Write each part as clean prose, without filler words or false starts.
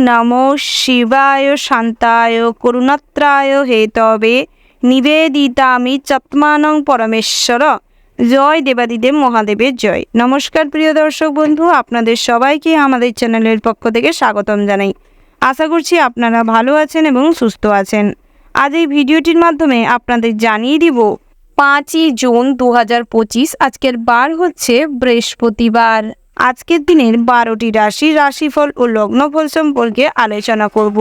নমো শিবায় শান্তায় করুণাত্রায় হেতবে নিবেদিতামি চত্মানং পরমেশ্বর। জয় দেবাদিদেব মহাদেবের জয়। নমস্কার প্রিয় দর্শক বন্ধু, আপনাদের সবাইকে আমাদের চ্যানেলের পক্ষ থেকে স্বাগতম জানাই। আশা করছি আপনারা ভালো আছেন এবং সুস্থ আছেন। আজ এই ভিডিওটির মাধ্যমে আপনাদের জানিয়ে দিব 5ই জুন 2025, আজকের বার হচ্ছে বৃহস্পতিবার। আজকের দিনের 12টি রাশির রাশিফল ও লগ্নফল সম্পর্কে আলোচনা করব।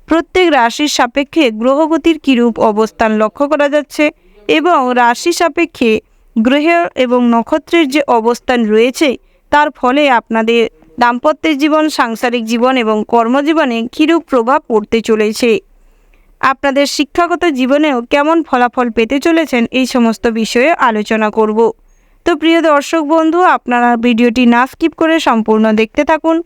প্রত্যেক রাশির সাপেক্ষে গ্রহগতির কিরূপ অবস্থান লক্ষ্য করা যাচ্ছে এবং রাশি সাপেক্ষে গ্রহ এবং নক্ষত্রের যে অবস্থান রয়েছে তার ফলে আপনাদের দাম্পত্যের জীবন, সাংসারিক জীবন এবং কর্মজীবনে কিরূপ প্রভাব পড়তে চলেছে, আপনাদের শিক্ষাগত জীবনেও কেমন ফলাফল পেতে চলেছেন, এই সমস্ত বিষয়ে আলোচনা করব। তো প্রিয় দর্শক বন্ধু, আপনারা ভিডিওটি না স্কিপ করে সম্পূর্ণ দেখতে থাকুন।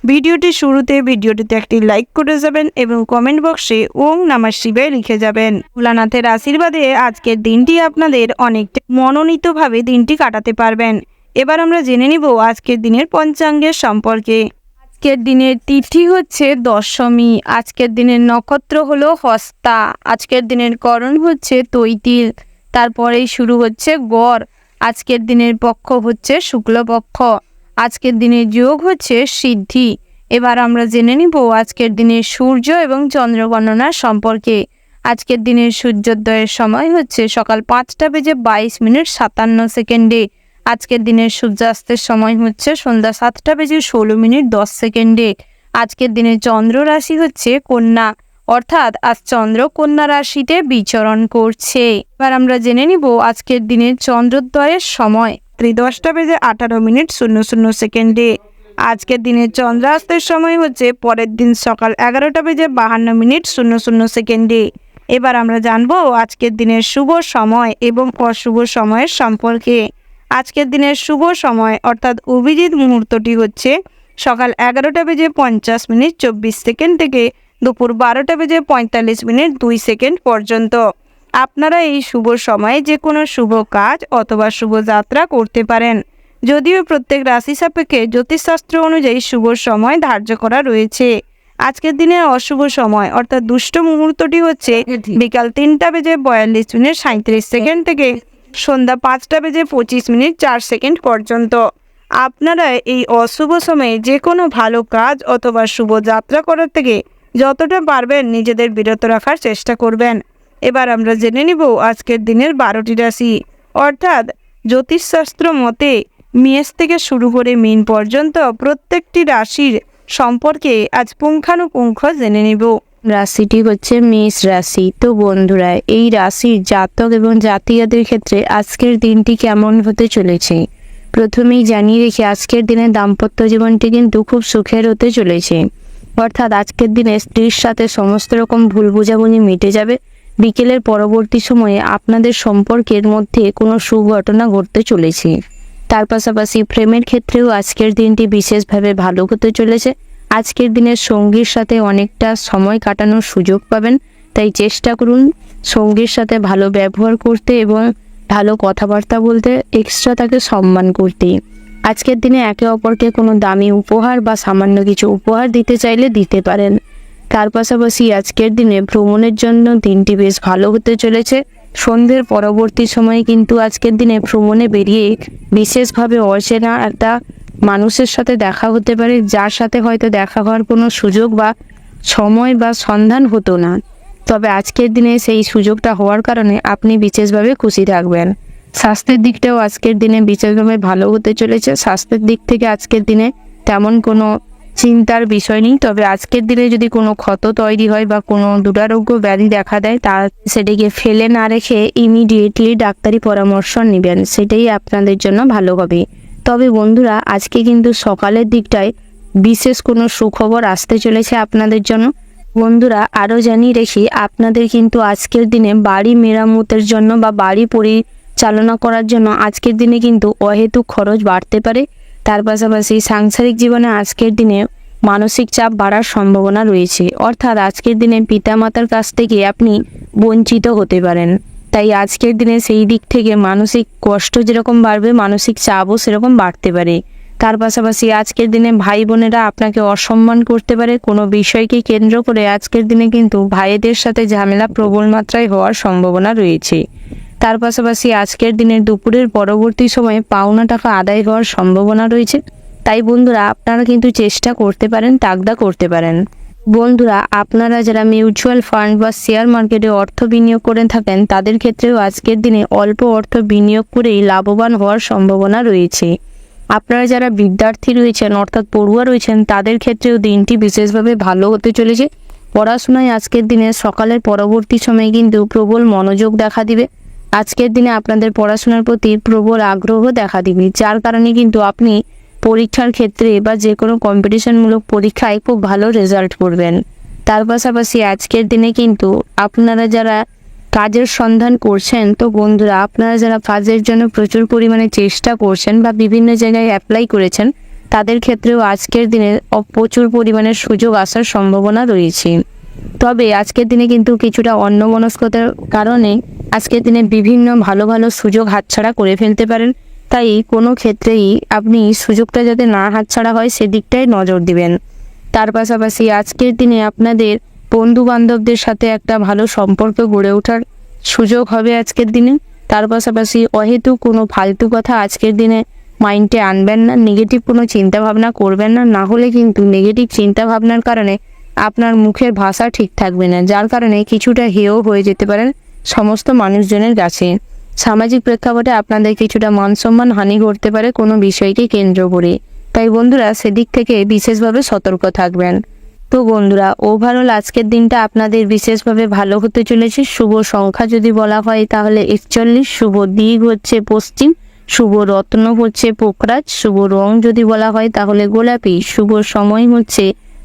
ভিডিওটি শুরুতে ভিডিওটিতে একটি লাইক করে যাবেন এবং কমেন্ট বক্সে ওম নমঃ শিবায় লিখে যাবেন। ভোলানাথের আশীর্বাদে আজকের দিনটি আপনাদের অনেকটা মনোনীতভাবে দিনটি কাটাতে পারবেন। এবার আমরা জেনে নিব আজকের দিনের পঞ্চাঙ্গের সম্পর্কে। আজকের দিনের তিথি হচ্ছে দশমী। আজকের দিনের নক্ষত্র হলো হস্তা। আজকের দিনের করণ হচ্ছে তৈতিল। তারপরেই শুরু হচ্ছে গড়। আজকের দিনের পক্ষ হচ্ছে শুক্লপক্ষ। আজকের দিনের যোগ হচ্ছে সিদ্ধি। এবার আমরা জেনে নিব আজকের দিনের সূর্য এবং চন্দ্র গণনার সম্পর্কে। আজকের দিনের সূর্যোদয়ের সময় হচ্ছে সকাল 5:22:57। আজকের দিনের সূর্যাস্তের সময় হচ্ছে সন্ধ্যা 7:16:10। আজকের দিনের চন্দ্র রাশি হচ্ছে কন্যা, অর্থাৎ আজ চন্দ্র কন্যা রাশিতে বিচরণ করছে। এবার আমরা জেনে নিব আজকের দিনের চন্দ্রোদয়ের সময় 10:18:00। আজকের দিনের চন্দ্রাস্তের সময় হচ্ছে পরের দিন সকাল 11:52:00। এবার আমরা জানবো আজকের দিনের শুভ সময় এবং অশুভ সময়ের সম্পর্কে। আজকের দিনের শুভ সময় অর্থাৎ অভিজিৎ মুহূর্তটি হচ্ছে সকাল 11:50:24 থেকে দুপুর 12:45:02 পর্যন্ত। আপনারা এই শুভ সময়ে যে কোনো শুভ কাজ অথবা শুভ যাত্রা করতে পারেন। যদিও প্রত্যেক রাশি সাপেক্ষে জ্যোতিষশাস্ত্র অনুযায়ী শুভ সময় ধার্য করা রয়েছে। আজকের দিনের অশুভ সময় অর্থাৎ দুষ্ট মুহূর্তটি হচ্ছে বিকাল 3:42:37 থেকে সন্ধ্যা 5:25:04 পর্যন্ত। আপনারা এই অশুভ সময়ে যে কোনো ভালো কাজ অথবা শুভ যাত্রা করার থেকে যতটা পারবেন নিজেদের বিরত রাখার চেষ্টা করবেন। এবার আমরা জেনে নিব আজকের দিনের 12টি রাশি, অর্থাৎ জ্যোতিষশাস্ত্র মতে মেষ থেকে শুরু করে মীন পর্যন্ত প্রত্যেকটি রাশির সম্পর্কে আজ পুঙ্খানুপুঙ্খ জেনে নিব। রাশিটি হচ্ছে মেষ রাশি। তো বন্ধুরা, এই রাশির জাতক এবং জাতিকাদের ক্ষেত্রে আজকের দিনটি কেমন হতে চলেছে প্রথমেই জানিয়ে রেখে আজকের দিনে দাম্পত্য জীবনটি কিন্তু খুব সুখের হতে চলেছে। অর্থাৎ আজকের দিনে স্ত্রীর সাথে সমস্ত রকম ভুল বোঝাবুঝি মিটে যাবে। বিকেলের পরবর্তী সময়ে আপনাদের সম্পর্কের মধ্যে কোনো সুঘটনা ঘটতে চলেছে। তার পাশাপাশি প্রেমের ক্ষেত্রেও আজকের দিনটি বিশেষভাবে ভালো হতে চলেছে। আজকের দিনের সঙ্গীর সাথে অনেকটা সময় কাটানোর সুযোগ পাবেন, তাই চেষ্টা করুন সঙ্গীর সাথে ভালো ব্যবহার করতে এবং ভালো কথাবার্তা বলতে, এক্সট্রা তাকে সম্মান করতে। আজকের দিনে একে অপরকে কোনো দামি উপহার বা সামান্য কিছু উপহার দিতে চাইলে দিতে পারেন। তার পাশাপাশি আজকের দিনে ভ্রমণের জন্য দিনটি বেশ ভালো হতে চলেছে। সন্ধ্যের পরবর্তী সময়ে কিন্তু আজকের দিনে ভ্রমণে বেরিয়ে বিশেষভাবে অচেনা একটা মানুষের সাথে দেখা হতে পারে, যার সাথে হয়তো দেখা হওয়ার কোনো সুযোগ বা সময় বা সন্ধান হতো না, তবে আজকের দিনে সেই সুযোগটা হওয়ার কারণে আপনি বিশেষভাবে খুশি থাকবেন। স্বাস্থ্যের দিকটাও আজকের দিনে বিশেষভাবে ভালো হতে চলেছে। স্বাস্থ্যের দিক থেকে আজকের দিনে তেমন কোনো চিন্তার বিষয় নেই, তবে আজকের দিনে যদি কোনো ক্ষত তৈরি হয় বা কোনো দুরারোগ্য ব্যাধি দেখা দেয়, তা সেটিকে ফেলে না রেখে ইমিডিয়েটলি ডাক্তারি পরামর্শ নেবেন, সেটাই আপনাদের জন্য ভালো হবে। তবে বন্ধুরা, আজকে কিন্তু সকালের দিকটায় বিশেষ কোনো সুখবর আসতে চলেছে আপনাদের জন্য। বন্ধুরা, আরও জানিয়ে রেখি আপনাদের কিন্তু আজকের দিনে বাড়ি মেরামতের জন্য বা বাড়ি পরিচালনা করার জন্য আজকের দিনে কিন্তু অহেতুক খরচ বাড়তে পারে। তার পাশাপাশি সাংসারিক জীবনে আজকের দিনে মানসিক চাপ বাড়ার সম্ভাবনা রয়েছে। অর্থাৎ আজকের দিনে পিতামাতার কাছ থেকে আপনি বঞ্চিত হতে পারেন। তাই আজকের দিনে সেই দিক থেকে মানসিক কষ্ট যেরকম বাড়বে, মানসিক চাপও সেরকম বাড়তে পারে। তার পাশাপাশি আজকের দিনে ভাই বোনেরা আপনাকে অসম্মান করতে পারে। কোনো বিষয়কে কেন্দ্র করে আজকের দিনে কিন্তু ভাইদের সাথে ঝামেলা প্রবল মাত্রায় হওয়ার সম্ভাবনা রয়েছে। তার পাশাপাশি আজকের দিনের দুপুরের পরবর্তী সময়ে পাওনা টাকা আদায় হওয়ার সম্ভাবনা রয়েছে। তাই বন্ধুরা আপনারা কিন্তু চেষ্টা করতে পারেন, তাগদা করতে পারেন। বন্ধুরা, আপনারা যারা মিউচুয়াল ফান্ড বা শেয়ার মার্কেটে অর্থ বিনিয়োগ করে থাকেন তাদের ক্ষেত্রেও আজকের দিনে অল্প অর্থ বিনিয়োগ করেই লাভবান হওয়ার সম্ভাবনা রয়েছে। আপনারা যারা বিদ্যার্থী রয়েছেন অর্থাৎ পড়ুয়া রয়েছেন তাদের ক্ষেত্রেও দিনটি বিশেষভাবে ভালো হতে চলেছে। পড়াশোনায় আজকের দিনে সকালের পরবর্তী সময়ে কিন্তু প্রবল মনোযোগ দেখা দিবে। আজকের দিনে আপনাদের পড়াশোনার প্রতি প্রবল আগ্রহ দেখা দিবে, যার কারণে কিন্তু আপনি পরীক্ষার ক্ষেত্রে বা যে কোনো কম্পিটিশনমূলক পরীক্ষায় খুব ভালো রেজাল্ট করবেন। তার পাশাপাশি আজকের দিনে কিন্তু আপনারা যারা কাজের সন্ধান করছেন, তো বন্ধুরা আপনারা যারা কাজের জন্য প্রচুর পরিমাণে চেষ্টা করছেন বা বিভিন্ন জায়গায় অ্যাপ্লাই করেছেন তাদের ক্ষেত্রেও আজকের দিনে প্রচুর পরিমাণে সুযোগ আসার সম্ভাবনা রয়েছে। তবে আজকের দিনে কিন্তু কিছুটা অন্যমনস্কতার কারণে আজকের দিনে বিভিন্ন ভালো ভালো সুযোগ হাতছাড়া করে ফেলতে পারেন। তাই কোনো ক্ষেত্রেই আপনি সুযোগটা যাতে না হাতছাড়া হয় সেদিকটাই নজর দিবেন। তার পাশাপাশি আজকের দিনে আপনাদের বন্ধু বান্ধবদের সাথে একটা ভালো সম্পর্ক গড়ে ওঠার সুযোগ হবে আজকের দিনে। তার পাশাপাশি অহেতুক কোনো ফালতু কথা আজকের দিনে মাইন্ডে আনবেন না, নেগেটিভ কোনো চিন্তাভাবনা করবেন না। না হলে কিন্তু নেগেটিভ চিন্তাভাবনার কারণে আপনার মুখের ভাষা ঠিক থাকবে না, যার কারণে কিছুটা হেয় হয়ে যেতে পারেন সমস্ত মানুষজনের কাছে। সামাজিক প্রেক্ষাপটে আপনাদের কিছুটা মান সম্মান হানি ঘটতে পারে কোনো বিষয়কে কেন্দ্র করে। তাই বন্ধুরা সেদিক থেকে বিশেষভাবে সতর্ক থাকবেন। তো বন্ধুরা, ওভারঅল আজকের দিনটা আপনাদের বিশেষভাবে ভালো হতে চলেছে। শুভ সংখ্যা যদি বলা হয় তাহলে 41, শুভ দিক হচ্ছে পশ্চিম, শুভ রত্ন হচ্ছে পোকরাজ, শুভ রং যদি বলা হয় তাহলে গোলাপি, শুভ সময় হচ্ছে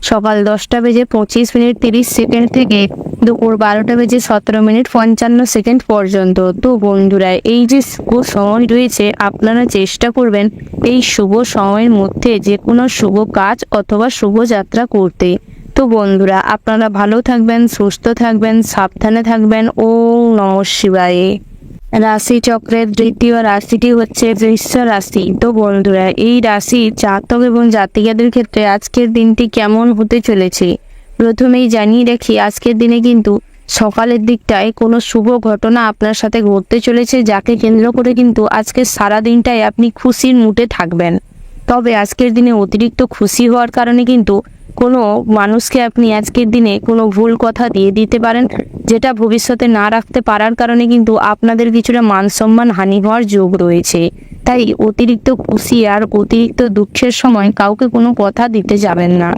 সকাল 10:25:30 থেকে দুপুর 12:17:55 পর্যন্ত। তো বন্ধুরা, এই যে শুভ সময় রয়েছে আপনারা চেষ্টা করবেন এই শুভ সময়ের মধ্যে যে কোনো শুভ কাজ অথবা শুভ যাত্রা করতে। তো বন্ধুরা, আপনারা ভালো থাকবেন, সুস্থ থাকবেন, সাবধানে থাকবেন। ওম নমঃ শিবায়। রাশি চক্রের দ্বিতীয় রাশিটি হচ্ছে বৃষ রাশি। তো বন্ধুরা, এই রাশির জাতক এবং জাতিকাদের ক্ষেত্রে আজকের দিনটি কেমন হতে চলেছে প্রথমেই জানিয়ে রাখি, আজকের দিনে কিন্তু সকালের দিকটায় কোনো শুভ ঘটনা আপনার সাথে ঘটতে চলেছে, যাকে কেন্দ্র করে কিন্তু আজকের সারা দিনটাই আপনি খুশির মুডে থাকবেন। তবে আজকের দিনে অতিরিক্ত খুশি হওয়ার কারণে কিন্তু কোনো মানুষকে আপনি আজকের দিনে কোনো ভুল কথা দিয়ে দিতে পারেন, যেটা ভবিষ্যতে না রাখতে পারার কারণে কিন্তু আপনাদের কিছুটা মান সম্মান হানি হওয়ার যোগ রয়েছে। তাই অতিরিক্ত খুশি আর অতিরিক্ত দুঃখের সময় কাউকে কোনো কথা দিতে যাবেন না।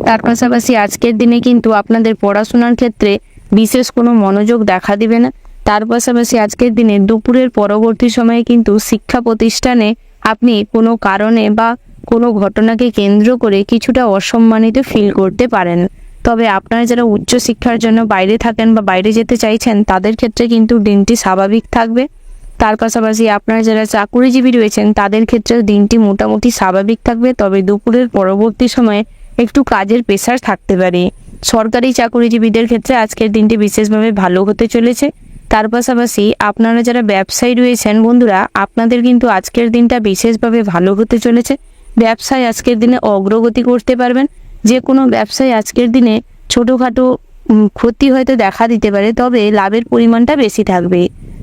তার পাশাপাশি আজকের দিনে কিন্তু আপনাদের পড়াশোনার ক্ষেত্রে বিশেষ কোনো মনোযোগ দেখা দিবে না। তার পাশাপাশি আজকের দিনে দুপুরের পরবর্তী সময়ে কিন্তু শিক্ষা প্রতিষ্ঠানে আপনি কোনো কারণে বা কোনো ঘটনাকে কেন্দ্র করে কিছুটা অসম্মানিত ফিল করতে পারেন। তবে আপনারা যারা উচ্চশিক্ষার জন্য বাইরে থাকেন বা বাইরে যেতে চাইছেন তাদের ক্ষেত্রে কিন্তু দিনটি স্বাভাবিক থাকবে। তার পাশাপাশি আপনারা যারা চাকুরিজীবী রয়েছেন তাদের ক্ষেত্রে দিনটি মোটামুটি স্বাভাবিক থাকবে। তবে দুপুরের পরবর্তী সময়ে একটু কাজের প্রেসার থাকতে পারে। সরকারি চাকুরিজীবীদের ক্ষেত্রে আজকের দিনটি বিশেষভাবে ভালো হতে চলেছে। তার পাশাপাশি আপনারা যারা ব্যবসায়ী রয়েছেন বন্ধুরা, আপনাদের কিন্তু আজকের দিনটা বিশেষভাবে ভালো হতে চলেছে। ব্যবসায় আজকের দিনে অগ্রগতি করতে পারবেন। যে কোনো ব্যবসায় আজকের দিনে ছোটোখাটো ক্ষতি হয়তো দেখা দিতে পারে, তবে লাভের পরিমাণটা বেশি থাকবে।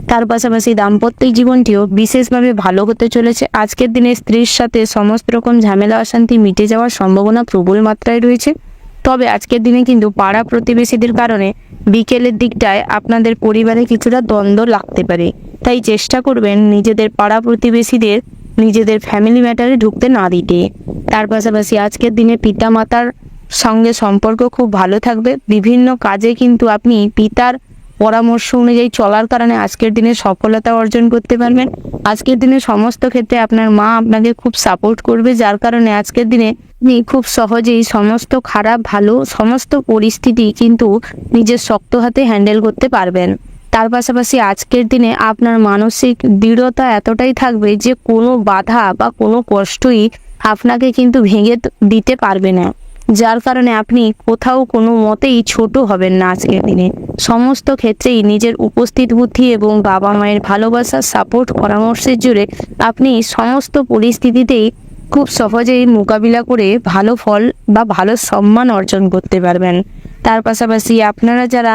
তার পাশাপাশি দাম্পত্যিক জীবনটিও বিশেষভাবে ভালো হতে চলেছে। আজকের দিনে স্ত্রীর সাথে সমস্ত রকম ঝামেলা অশান্তি মিটে যাওয়ার সম্ভাবনা প্রবল মাত্রায় রয়েছে। তবে আজকের দিনে কিন্তু পাড়া প্রতিবেশীদের কারণে বিকেলের দিকটায় আপনাদের পরিবারে কিছুটা দ্বন্দ্ব লাগতে পারে। তাই চেষ্টা করবেন নিজেদের পাড়া প্রতিবেশীদের নিজেদের ফ্যামিলি ম্যাটারে ঢুকতে না দিতে। তার পাশাপাশি আজকের দিনে পিতামাতার সঙ্গে সম্পর্ক খুব ভালো থাকবে। বিভিন্ন কাজে কিন্তু আপনি পিতার পরামর্শ অনুযায়ী চলার কারণে আজকের দিনে সফলতা অর্জন করতে পারবেন। আজকের দিনে সমস্ত ক্ষেত্রে আপনার মা আপনাকে খুব সাপোর্ট করবে, যার কারণে আজকের দিনে আপনি খুব সহজেই সমস্ত খারাপ ভালো সমস্ত পরিস্থিতি কিন্তু নিজের শক্ত হাতে হ্যান্ডেল করতে পারবেন। তার পাশাপাশি আজকের দিনে আপনার মানসিক দৃঢ়তা এতটাই থাকবে যে কোনো বাধা বা কোনো কষ্টই আপনাকে কিন্তু ভেঙে দিতে পারবে না, যার কারণে আপনি কোথাও কোনো মতেই ছোট হবেন না। আজকের দিনে সমস্ত ক্ষেত্রেই নিজের উপস্থিত বুদ্ধি এবং বাবা মায়ের ভালোবাসা সাপোর্ট পরামর্শের জোরে আপনি সমস্ত পরিস্থিতিতেই খুব সহজেই মোকাবিলা করে ভালো ফল বা ভালো সম্মান অর্জন করতে পারবেন। তার পাশাপাশি আপনারা যারা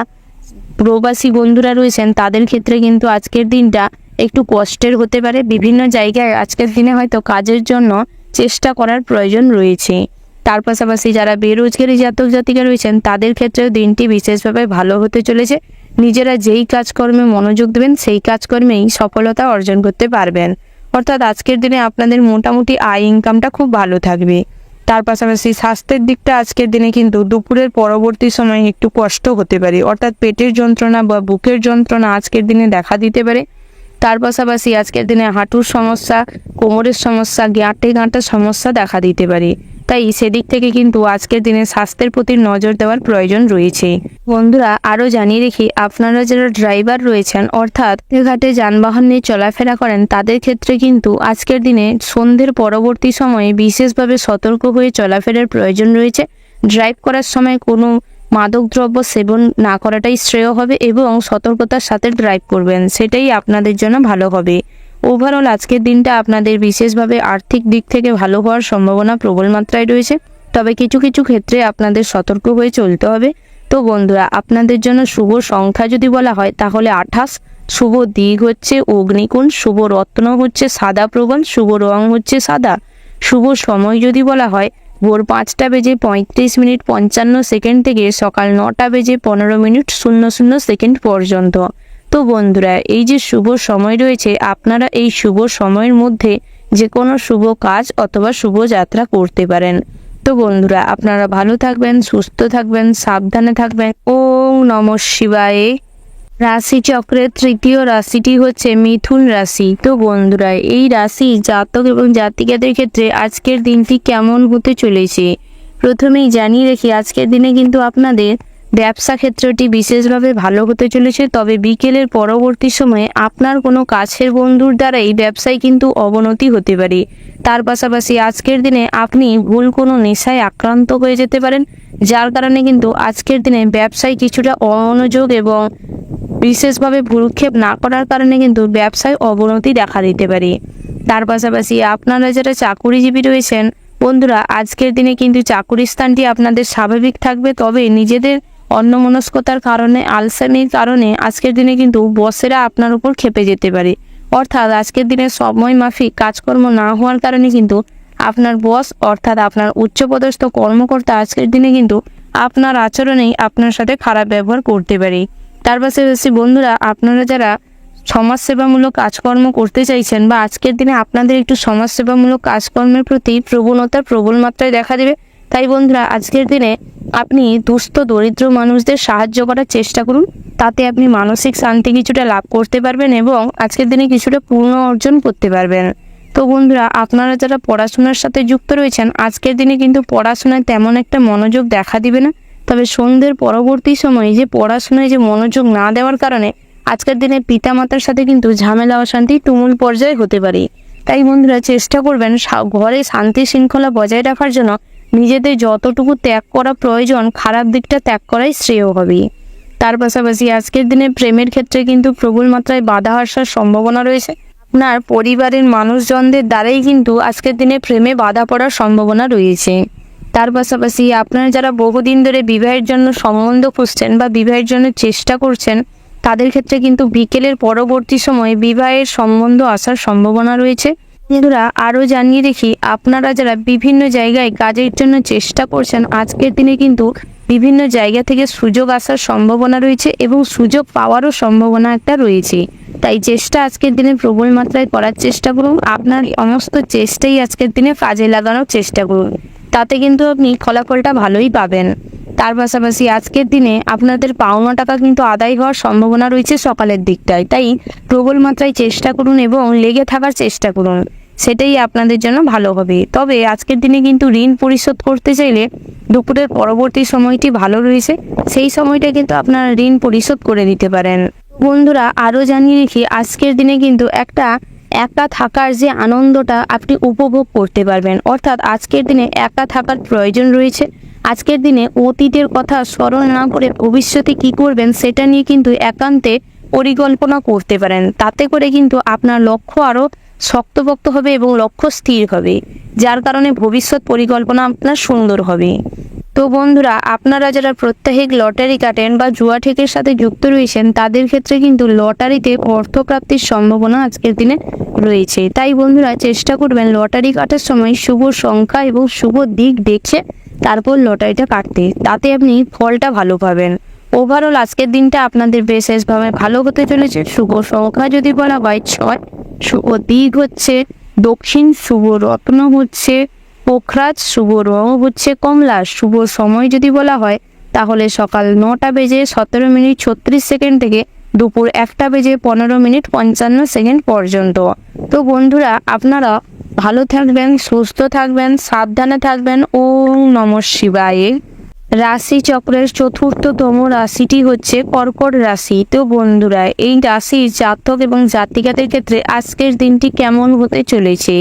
প্রবাসী বন্ধুরা রয়েছেন তাদের ক্ষেত্রে কিন্তু আজকের দিনটা একটু কষ্টের হতে পারে। বিভিন্ন জায়গায় আজকের দিনে হয়তো কাজের জন্য চেষ্টা করার প্রয়োজন রয়েছে। তার পাশাপাশি যারা বেরোজগারি জাতক জাতিকা রয়েছেন তাদের ক্ষেত্রেও দিনটি বিশেষভাবে ভালো হতে চলেছে। নিজেরা যেই কাজকর্মে মনোযোগ দেবেন সেই কাজকর্মেই সফলতা অর্জন করতে পারবেন। অর্থাৎ আজকের দিনে আপনাদের মোটামুটি আয় ইনকামটা খুব ভালো থাকবে। তার পাশাপাশি স্বাস্থ্যের দিকটা আজকের দিনে কিন্তু দুপুরের পরবর্তী সময়ে একটু কষ্ট হতে পারে, অর্থাৎ পেটের যন্ত্রণা বা বুকের যন্ত্রণা আজকের দিনে দেখা দিতে পারে। তার পাশাপাশি আজকের দিনে হাঁটুর সমস্যা, কোমরের সমস্যা, গাঁটার সমস্যা দেখা দিতে পারে। তাই সেদিক থেকে কিন্তু আজকের দিনে স্বাস্থ্যের প্রতি নজর দেওয়ার প্রয়োজন রয়েছে। বন্ধুরা আরও জানিয়ে রেখি, আপনারা যারা ড্রাইভার রয়েছেন অর্থাৎ ঘাটে যানবাহন নিয়ে চলাফেরা করেন তাদের ক্ষেত্রে কিন্তু আজকের দিনে সন্ধ্যের পরবর্তী সময়ে বিশেষভাবে সতর্ক হয়ে চলাফেরার প্রয়োজন রয়েছে। ড্রাইভ করার সময় কোনো মাদকদ্রব্য সেবন না করাটাই শ্রেয় হবে এবং সতর্কতার সাথে ড্রাইভ করবেন, সেটাই আপনাদের জন্য ভালো হবে। ওভারঅল আজকের দিনটা আপনাদের বিশেষভাবে আর্থিক দিক থেকে ভালো হওয়ার সম্ভাবনা প্রবল মাত্রায় রয়েছে, তবে কিছু কিছু ক্ষেত্রে আপনাদের সতর্ক হয়ে চলতে হবে। তো বন্ধুরা আপনাদের জন্য শুভ সংখ্যা যদি বলা হয় তাহলে 28, শুভ দিক হচ্ছে অগ্নিকুণ, শুভ রত্ন হচ্ছে সাদা প্রবল, শুভ রং হচ্ছে সাদা। শুভ সময় যদি বলা হয় ভোর 5:35:55 থেকে সকাল 9:15:00 পর্যন্ত। তো বন্ধুরা এই যে শুভ সময় রয়েছে আপনারা এই শুভ সময়ের মধ্যে যে কোনো শুভ কাজ অথবা শুভ যাত্রা করতে পারেন। তো বন্ধুরা আপনারা ভালো থাকবেন, সুস্থ থাকবেন, সাবধানে থাকবেন। ওম নমঃ শিবায়। রাশিচক্রের তৃতীয় রাশিটি হচ্ছে মিথুন রাশি। তো বন্ধুরা এই রাশি জাতক এবং জাতিকাদের ক্ষেত্রে আজকের দিনটি কেমন হতে চলেছে প্রথমেই জানিয়ে রেখি, আজকের দিনে কিন্তু আপনাদের ব্যবসা ক্ষেত্রটি বিশেষভাবে ভালো হতে চলেছে, তবে বিকেলের পরবর্তী সময়ে আপনার কোনো কাছের বন্ধুর দ্বারাই ব্যবসায় কিন্তু অবনতি হতে পারে। তার পাশাপাশি আজকের দিনে আপনি ভুল কোনো নেশায় আক্রান্ত হয়ে যেতে পারেন, যার কারণে কিন্তু আজকের দিনে ব্যবসায় কিছুটা অমনোযোগ এবং বিশেষভাবে ভ্রুক্ষেপ না করার কারণে কিন্তু ব্যবসায় অবনতি দেখা দিতে পারে। তার পাশাপাশি আপনারা যারা চাকুরিজীবী রয়েছেন বন্ধুরা আজকের দিনে কিন্তু চাকুরির স্থানটি আপনাদের স্বাভাবিক থাকবে, তবে নিজেদের অন্যমনস্কতার কারণে আলসেমির কারণে আজকের দিনে কিন্তু বসেরা আপনার উপর ক্ষেপে যেতে পারে। অর্থাৎ আজকের দিনে সময় মাফিক কাজকর্ম না হওয়ার কারণে কিন্তু আপনার বস অর্থাৎ আপনার উচ্চপদস্থ কর্মকর্তা আজকের দিনে কিন্তু আপনার আচরণেই আপনার সাথে খারাপ ব্যবহার করতে পারে। তার পাশাপাশি বন্ধুরা আপনারা যারা সমাজসেবামূলক কাজকর্ম করতে চাইছেন বা আজকের দিনে আপনাদের একটু সমাজসেবামূলক কাজকর্মের প্রতি প্রবণতা প্রবল মাত্রায় দেখা দেবে, তাই বন্ধুরা আজকের দিনে আপনি দুস্থ দরিদ্র মানুষদের সাহায্য করার চেষ্টা করুন, তাতে আপনি মানসিক শান্তি কিছুটা লাভ করতে পারবেন এবং আজকের দিনে কিছুটা পূর্ণ অর্জন করতে পারবেন। তো বন্ধুরা আপনারা যারা পড়াশোনার সাথে যুক্ত রয়েছেন আজকের দিনে কিন্তু পড়াশোনায় তেমন একটা মনোযোগ দেখা দিবে না, তবে সন্ধ্যের পরবর্তী সময়ে যে পড়াশোনায় যে মনোযোগ না দেওয়ার কারণে আজকের দিনে পিতামাতার সাথে কিন্তু ঝামেলা অশান্তি তুমুল পর্যায়ে হতে পারে। তাই বন্ধুরা চেষ্টা করবেন ঘরে শান্তি শৃঙ্খলা বজায় রাখার জন্য নিজেদের যতটুকু ত্যাগ করা প্রয়োজন খারাপ দিকটা ত্যাগ করাই শ্রেয় হবে। তার পাশাপাশি আজকের দিনে প্রেমের ক্ষেত্রে কিন্তু প্রবল মাত্রায় বাধা আসার সম্ভাবনা রয়েছে। আপনার পরিবারের মানুষজনদের দ্বারাই কিন্তু আজকের দিনে প্রেমে বাধা পড়ার সম্ভাবনা রয়েছে। তার পাশাপাশি আপনারা যারা বহুদিন ধরে বিবাহের জন্য সম্বন্ধ খুঁজছেন বা বিবাহের জন্য চেষ্টা করছেন তাদের ক্ষেত্রে কিন্তু বিকেলের পরবর্তী সময়ে বিবাহের সম্বন্ধ আসার সম্ভাবনা রয়েছে। বন্ধুরা আরও জানিয়ে দেখি আপনারা যারা বিভিন্ন জায়গায় কাজের জন্য চেষ্টা করছেন আজকের দিনে কিন্তু বিভিন্ন জায়গা থেকে সুযোগ আসার সম্ভাবনা রয়েছে এবং সুযোগ পাওয়ারও সম্ভাবনা একটা রয়েছে। তাই চেষ্টা আজকের দিনে প্রবল মাত্রায় করার চেষ্টা করুন, আপনার সমস্ত চেষ্টাই আজকের দিনে কাজে লাগানোর চেষ্টা করুন, তাতে কিন্তু আপনি ফলাফলটা ভালোই পাবেন। তার পাশাপাশি আজকের দিনে আপনাদের পাওনা টাকা কিন্তু আদায় হওয়ার সম্ভাবনা রয়েছে সকালের দিকটায়, তাই প্রবল মাত্রায় চেষ্টা করুন এবং লেগে থাকার চেষ্টা করুন, সেটাই আপনাদের জন্য ভালো হবে। তবে আজকের দিনে কিন্তু ঋণ পরিশোধ করতে চাইলে দুপুরের পরবর্তী সময়টি ভালো রয়েছে, সেই সময়টা কিন্তু আপনারা ঋণ পরিশোধ করে দিতে পারেন। বন্ধুরা আরও জানিয়ে রেখি আজকের দিনে কিন্তু একটা একা থাকার যে আনন্দটা আপনি উপভোগ করতে পারবেন, অর্থাৎ আজকের দিনে একা থাকার প্রয়োজন রয়েছে। আজকের দিনে অতীতের কথা স্মরণ না করে ভবিষ্যতে কি করবেন সেটা নিয়ে কিন্তু একান্তে পরিকল্পনা করতে পারেন, তাতে করে কিন্তু আপনার লক্ষ্য আরও শক্তপোক্ত হবে এবং লক্ষ্য স্থির হবে, যার কারণে ভবিষ্যৎ পরিকল্পনা আপনার সুন্দর হবে। তো বন্ধুরা, আপনারা যারা প্রত্যাহিক লটারি কাটেন বা জুয়া ঠেকের সাথে যুক্ত রয়েছেন, তাদের ক্ষেত্রে কিন্তু লটারিতে অর্থপ্রাপ্তির সম্ভাবনা আজকের দিনে রয়েছে। তাই বন্ধুরা, চেষ্টা করবেন লটারি কাটার সময় শুভ সংখ্যা এবং শুভ দিক দেখে তারপর লটারিটা কাটতে, তাতে আপনি ফলটা ভালো পাবেন। ওভারঅল আজকের দিনটা আপনাদের বিশেষভাবে ভালো হতে চলেছে। শুভ সংখ্যা যদি বলা হয় 6, শুভ দিক হচ্ছে দক্ষিণ, শুভ রত্ন হচ্ছে পোখরাজ, শুভ রং হচ্ছে কমলা, শুভ সময় যদি বলা হয় তাহলে সকাল 9টা বেজে 17 মিনিট 36 সেকেন্ড থেকে দুপুর 1টা বেজে 15 মিনিট 55 সেকেন্ড পর্যন্ত। তো বন্ধুরা, আপনারা ভালো থাকবেন, সুস্থ থাকবেন, সাবধানে থাকবেন। ওম নমঃ শিবায়। রাশি চক্রের 4র্থতম রাশিটি হচ্ছে কর্কট রাশি। তো বন্ধুরা, এই রাশির জাতক এবং জাতিকাদের ক্ষেত্রে আজকের দিনটি কেমন হতে চলেছে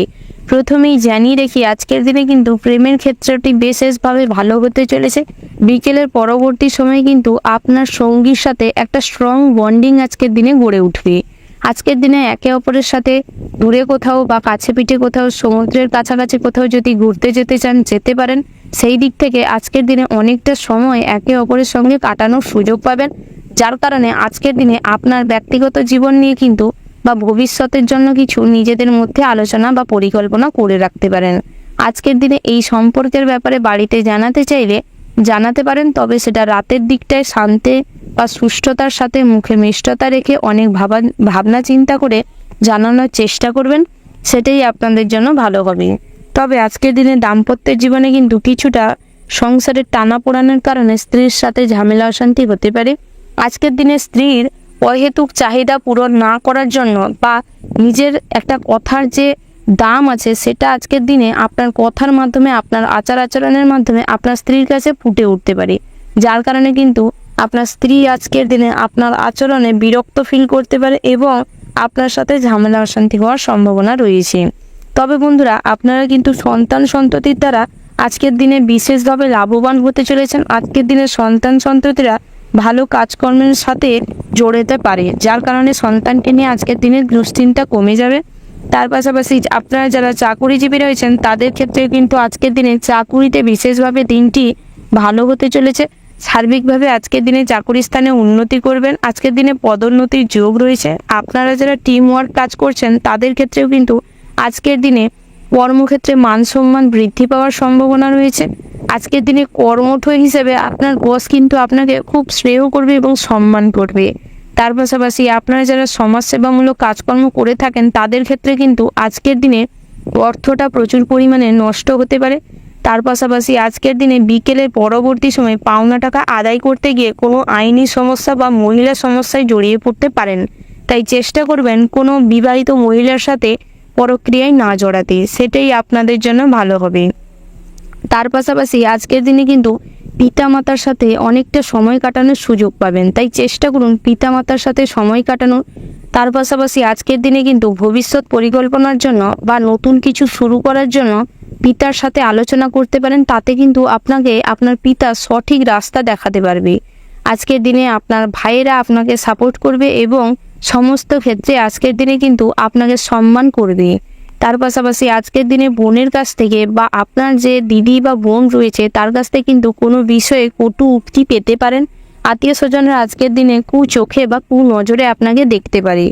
প্রথমেই জানিয়ে রেখি, আজকের দিনে কিন্তু প্রেমের ক্ষেত্রটি বিশেষভাবে ভালো হতে চলেছে। বিকেলের পরবর্তী সময়ে কিন্তু আপনার সঙ্গীর সাথে একটা স্ট্রং বন্ডিং আজকের দিনে গড়ে উঠবে। আজকের দিনে একে অপরের সাথে দূরে কোথাও বা কাছে পিঠে কোথাও, সমুদ্রের কাছাকাছি কোথাও যদি ঘুরতে যেতে চান যেতে পারেন। সেই দিক থেকে আজকের দিনে অনেকটা সময় একে অপরের সঙ্গে কাটানোর সুযোগ পাবেন, যার কারণে আজকের দিনে আপনার ব্যক্তিগত জীবন নিয়ে কিন্তু বা ভবিষ্যতের জন্য কিছু নিজেদের মধ্যে আলোচনা বা পরিকল্পনা করে রাখতে পারেন। আজকের দিনে এই সম্পর্কের ব্যাপারে বাড়িতে জানাতে চাইলে জানাতে পারেন, তবে সেটা রাতের দিকটায় শান্তি বা সুষ্ঠুতার সাথে মুখে মিষ্টতা রেখে অনেক ভাবনা চিন্তা করে জানানোর চেষ্টা করবেন, সেটাই আপনাদের জন্য ভালো হবে। তবে আজকের দিনে দাম্পত্যের জীবনে কিন্তু কিছুটা সংসারের টানাপোড়ানোর কারণে স্ত্রীর সাথে ঝামেলা অশান্তি হতে পারে। আজকের দিনে স্ত্রীর অহেতুক চাহিদা পূরণ না করার জন্য বা নিজের একটা কথার যে দাম আছে সেটা আজকের দিনে আপনার কথার মাধ্যমে, আপনার আচার আচরণের মাধ্যমে আপনার স্ত্রীর কাছে ফুটে উঠতে পারে, যার কারণে কিন্তু আপনার স্ত্রী আজকের দিনে আপনার আচরণে বিরক্ত ফিল করতে পারে এবং আপনার সাথে ঝামেলা অশান্তি হওয়ার সম্ভাবনা রয়েছে। তবে বন্ধুরা, আপনারা কিন্তু সন্তান সন্ততির দ্বারা আজকের দিনে বিশেষভাবে লাভবান হতে চলেছেন। আজকের দিনে সন্তান সন্ততিরা ভালো কাজকর্মের সাথে জড়াতে পারে, যার কারণে সন্তানকে নিয়ে আজকের দিনের দুশ্চিন্তা কমে যাবে। তার পাশাপাশি আপনারা যারা চাকুরিজীবী রয়েছেন তাদের ক্ষেত্রে কিন্তু আজকের দিনে চাকুরিতে বিশেষভাবে দিনটি ভালো হতে চলেছে। সার্বিকভাবে আজকের দিনে চাকুরি স্থানে উন্নতি করবেন। আজকের দিনে পদোন্নতির যোগ রয়েছে। আপনারা যারা টিম ওয়ার্ক কাজ করছেন তাদের ক্ষেত্রেও কিন্তু আজকের দিনে কর্মক্ষেত্রে মান সম্মান বৃদ্ধি পাওয়ার সম্ভাবনা রয়েছে। আজকের দিনে কর্মঠ হিসেবে আপনার বস কিন্তু আপনাকে খুব স্নেহ করবে এবং সম্মান করবে। তার পাশাপাশি আপনারা যারা সমাজসেবামূলক কাজকর্ম করে থাকেন তাদের ক্ষেত্রে কিন্তু আজকের দিনে অর্থটা প্রচুর পরিমাণে নষ্ট হতে পারে। তার পাশাপাশি আজকের দিনে বিকেলের পরবর্তী সময়ে পাওনা টাকা আদায় করতে গিয়ে কোনো আইনি সমস্যা বা মহিলা সমস্যায় জড়িয়ে পড়তে পারেন। তাই চেষ্টা করবেন কোনো বিবাহিত মহিলার সাথে পরক্রিয়ায় না জড়াতে, সেটাই আপনাদের জন্য ভালো হবে। তার পাশাপাশি আজকের দিনে কিন্তু পিতামাতার সাথে অনেকটা সময় কাটানোর সুযোগ পাবেন, তাই চেষ্টা করুন পিতামাতার সাথে সময় কাটানোর। তার পাশাপাশি আজকের দিনে কিন্তু ভবিষ্যৎ পরিকল্পনার জন্য বা নতুন কিছু শুরু করার জন্য পিতার সাথে আলোচনা করতে পারেন, তাতে কিন্তু আপনাকে আপনার পিতা সঠিক রাস্তা দেখাতে পারবে। আজকের দিনে আপনার ভাইয়েরা আপনাকে সাপোর্ট করবে এবং সমস্ত ক্ষেত্রে আজকের দিনে কিন্তু আপনাকে সম্মান করবে। তার পাশাপাশি আজকের দিনে বোনের কাছ থেকে বা আপনার যে দিদি বা বোন রয়েছে তার কাছ থেকে কিন্তু কোনো বিষয়ে কটু উক্তি পেতে পারেন। আত্মীয় স্বজনরা আজকের দিনে চোখে বা নজরে আপনাকে দেখতে পারে।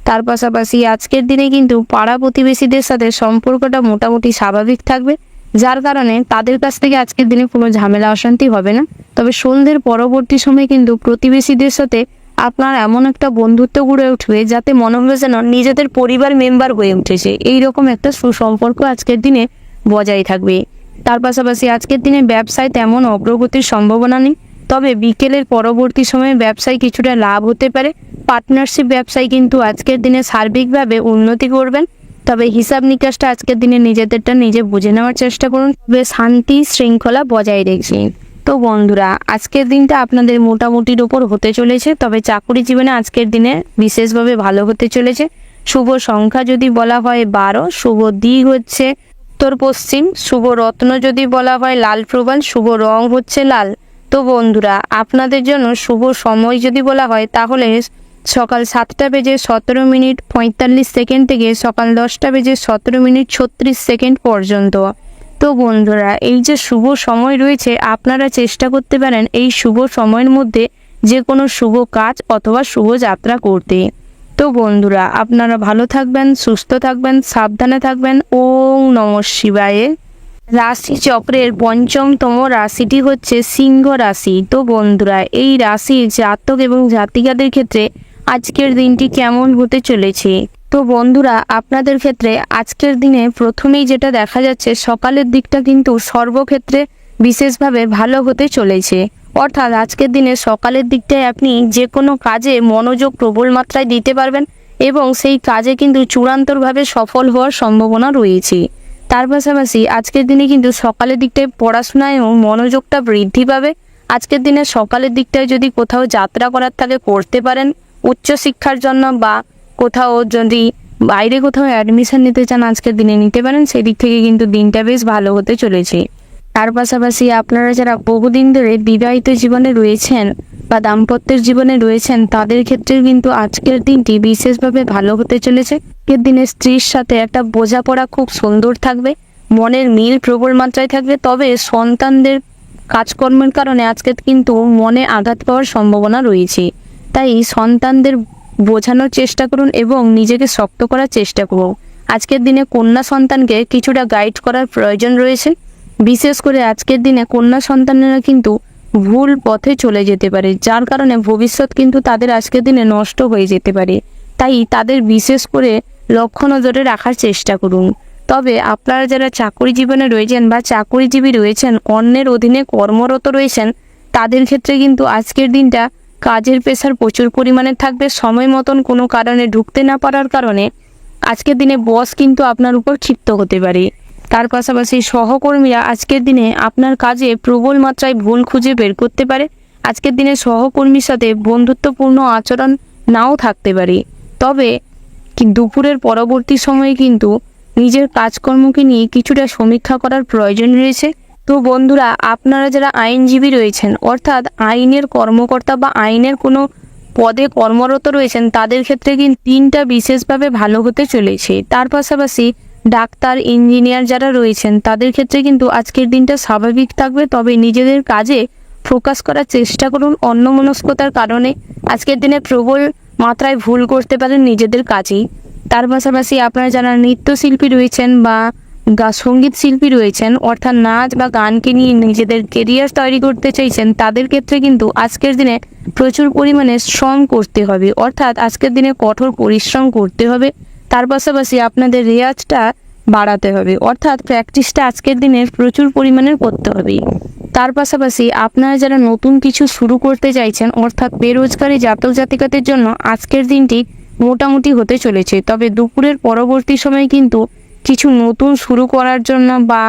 তার পাশাপাশি আজকের দিনে কিন্তু পাড়া প্রতিবেশীদের সাথে সম্পর্কটা মোটামুটি স্বাভাবিক থাকবে, যার কারণে তাদের কাছ থেকে আজকের দিনে কোনো ঝামেলা অশান্তি হবে না। তবে সন্ধ্যের পরবর্তী সময় কিন্তু প্রতিবেশীদের সাথে আপনার এমন একটা বন্ধুত্ব গড়ে উঠবে যাতে মনে হবে যেন নিজেদের পরিবার মেম্বার হয়ে উঠেছে, এইরকম একটা সুসম্পর্ক আজকের দিনে বজায় থাকবে। তার পাশাপাশি আজকের দিনে ব্যবসায় তেমন অগ্রগতির সম্ভাবনা নেই, তবে বিকেলের পরবর্তী সময়ে ব্যবসায় কিছুটা লাভ হতে পারে। পার্টনারশিপ ব্যবসায় কিন্তু আজকের দিনে সার্বিকভাবে উন্নতি করবেন। তবে হিসাব নিকাশটা আজকের দিনে নিজেদেরটা নিজে বুঝে নেওয়ার চেষ্টা করুন, তবে শান্তি শৃঙ্খলা বজায় রেখে। তো বন্ধুরা, আজকের দিনটা আপনাদের মোটামুটির ওপর হতে চলেছে, তবে চাকরি জীবনে আজকের দিনে বিশেষভাবে ভালো হতে চলেছে। শুভ সংখ্যা যদি বলা হয় 12, শুভ দিক হচ্ছে উত্তর পশ্চিম, শুভ রত্ন যদি বলা হয় লাল প্রবাল, শুভ রং হচ্ছে লাল। তো বন্ধুরা, আপনাদের জন্য শুভ সময় যদি বলা হয় তাহলে সকাল 7:17:45 থেকে সকাল 10:17:36 পর্যন্ত। তো বন্ধুরা, এই যে শুভ সময় রয়েছে, আপনারা চেষ্টা করতে পারেন এই শুভ সময়ের মধ্যে যে কোনো শুভ কাজ অথবা শুভ যাত্রা করতে। তো বন্ধুরা, আপনারা ভালো থাকবেন, সুস্থ থাকবেন, সাবধানে থাকবেন। ওম নমঃ শিবায়। রাশি চক্রের পঞ্চমতম রাশিটি হচ্ছে সিংহ রাশি। তো বন্ধুরা, এই রাশির জাতক এবং জাতিকাদের ক্ষেত্রে আজকের দিনটি কেমন হতে চলেছে? তো বন্ধুরা, আপনাদের ক্ষেত্রে আজকের দিনে প্রথমেই যেটা দেখা যাচ্ছে, সকালের দিকটা কিন্তু সর্বক্ষেত্রে বিশেষভাবে ভালো হতে চলেছে। অর্থাৎ আজকের দিনে সকালের দিকটায় আপনি যে কোনো কাজে মনোযোগ প্রবল মাত্রায় দিতে পারবেন এবং সেই কাজে কিন্তু চূড়ান্তভাবে সফল হওয়ার সম্ভাবনা রয়েছে। তার পাশাপাশি আজকের দিনে কিন্তু সকালের দিকটায় পড়াশোনায়ও মনোযোগটা বৃদ্ধি পাবে। আজকের দিনে সকালের দিকটায় যদি কোথাও যাত্রা করার থাকে করতে পারেন, উচ্চশিক্ষার জন্য বা কোথাও যদি বাইরে কোথাও অ্যাডমিশন নিতে চান আজকের দিনে নিতে পারেন। সেই দিক থেকে কিন্তু দিনটা বেশ ভালো হতে চলেছে। তার পাশাপাশি আপনারা যারা বহুদিন ধরে বিবাহিত জীবনে রয়েছেন বা দাম্পত্যের জীবনে রয়েছেন, তাদের ক্ষেত্রে কিন্তু আজকের দিনটি বিশেষভাবে ভালো হতে চলেছে। আজকের দিনে স্ত্রীর সাথে একটা বোঝাপড়া খুব সুন্দর থাকবে, মনের মিল প্রবল মাত্রায় থাকবে। তবে সন্তানদের কাজকর্মের কারণে আজকে কিন্তু মনে আঘাত পাওয়ার সম্ভাবনা রয়েছে। তাই সন্তানদের বোঝানোর চেষ্টা করুন এবং নিজেকে শক্ত করার চেষ্টা করুন। আজকের দিনে কন্যা সন্তানকে কিছুটা গাইড করার প্রয়োজন রয়েছে। বিশেষ করে আজকের দিনে কন্যা সন্তানেরা কিন্তু ভুল পথে চলে যেতে পারে, যার কারণে ভবিষ্যৎ কিন্তু তাদের আজকের দিনে নষ্ট হয়ে যেতে পারে। তাই তাদের বিশেষ করে লক্ষ্য নজরে রাখার চেষ্টা করুন। তবে আপনারা যারা চাকরি জীবনে রয়েছেন বা চাকরিজীবী রয়েছেন, অন্যের অধীনে কর্মরত রয়েছেন, তাদের ক্ষেত্রে কিন্তু আজকের দিনটা কাজের প্রেশার প্রচুর পরিমাণে থাকবে। সময় মতন কোনো কারণে ঢুকতে না পারার কারণে আজকের দিনে বস কিন্তু আপনার উপর ক্ষিপ্ত হতে পারে। তার পাশাপাশি সহকর্মীরা আজকের দিনে আপনার কাজে প্রবল মাত্রায় ভুল খুঁজে বের করতে পারে। আজকের দিনে সহকর্মীর সাথে বন্ধুত্বপূর্ণ আচরণ নাও থাকতে পারে। তবে দুপুরের পরবর্তী সময়ে কিন্তু নিজের কাজকর্মকে নিয়ে কিছুটা সমীক্ষা করার প্রয়োজন রয়েছে। তো বন্ধুরা, আপনারা যারা আইনজীবী রয়েছেন, অর্থাৎ আইনের কর্মকর্তা বা আইনের কোনো পদে কর্মরত রয়েছেন, তাদের ক্ষেত্রে কিন্তু দিনটা বিশেষভাবে ভালো হতে চলেছে। তার পাশাপাশি ডাক্তার, ইঞ্জিনিয়ার যারা রয়েছেন, তাদের ক্ষেত্রে কিন্তু আজকের দিনটা স্বাভাবিক থাকবে। তবে নিজেদের কাজে ফোকাস করার চেষ্টা করুন। অন্যমনস্কতার কারণে আজকের দিনে প্রবল মাত্রায় ভুল করতে পারেন নিজেদের কাজেই। তার পাশাপাশি আপনারা যারা নৃত্যশিল্পী রয়েছেন বা সঙ্গীত শিল্পী রয়েছেন, অর্থাৎ নাচ বা গানকে নিয়ে নিজেদের কেরিয়ার তৈরি করতে চাইছেন, তাদের ক্ষেত্রে কিন্তু আজকের দিনে প্রচুর পরিমাণে শ্রম করতে হবে। অর্থাৎ আজকের দিনে কঠোর পরিশ্রম করতে হবে। তার পাশাপাশি আপনাদের রেয়াজটা বাড়াতে হবে, অর্থাৎ প্র্যাকটিসটা আজকের দিনে প্রচুর পরিমাণে করতে হবে। তার পাশাপাশি আপনারা যারা নতুন কিছু শুরু করতে চাইছেন, অর্থাৎ বেরোজগারি জাতক জাতিকাদের জন্য আজকের দিনটি মোটামুটি হতে চলেছে। তবে দুপুরের পরবর্তী সময়ে কিন্তু কিছু নতুন শুরু করার জন্য বা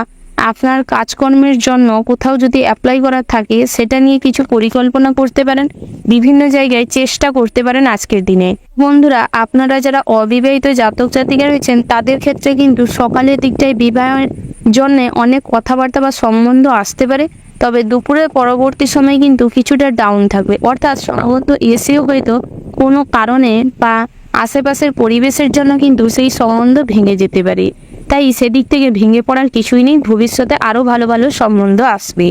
আপনার কাজকর্মের জন্য কোথাও যদি অ্যাপ্লাই করার থাকে, সেটা নিয়ে কিছু পরিকল্পনা করতে পারেন, বিভিন্ন জায়গায় চেষ্টা করতে পারেন আজকের দিনে। বন্ধুরা, আপনারা যারা অবিবাহিত জাতক জাতিকা রয়েছেন, তাদের ক্ষেত্রে কিন্তু সকালের দিকটায় বিবাহের জন্য অনেক কথাবার্তা বা সম্বন্ধ আসতে পারে। তবে দুপুরের পরবর্তী সময় কিন্তু কিছুটা ডাউন থাকবে, অর্থাৎ সম্বন্ধ এসেও হয়তো কোনো কারণে বা আশেপাশের পরিবেশের জন্য কিন্তু সেই সম্বন্ধ ভেঙে যেতে পারে। তাই সেদিক থেকে ভেঙে পড়ার কিছুই নেই, ভবিষ্যতে আরও ভালো ভালো সম্বন্ধ আসবে।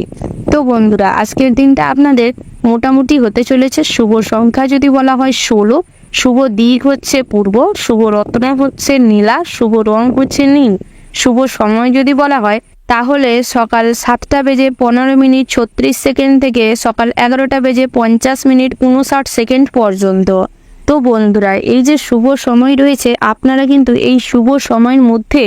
তো বন্ধুরা, আজকের দিনটা আপনাদের মোটামুটি হতে চলেছে। শুভ সংখ্যা যদি বলা হয় 16, শুভ দিক হচ্ছে পূর্ব, শুভ রত্ন হচ্ছে নীলা, শুভ রং হচ্ছে নীল। শুভ সময় যদি বলা হয় তাহলে সকাল 7:15:36 থেকে সকাল 11:50:59 পর্যন্ত। তো বন্ধুরা, এই যে শুভ সময় রয়েছে, আপনারা কিন্তু এই শুভ সময়ের মধ্যে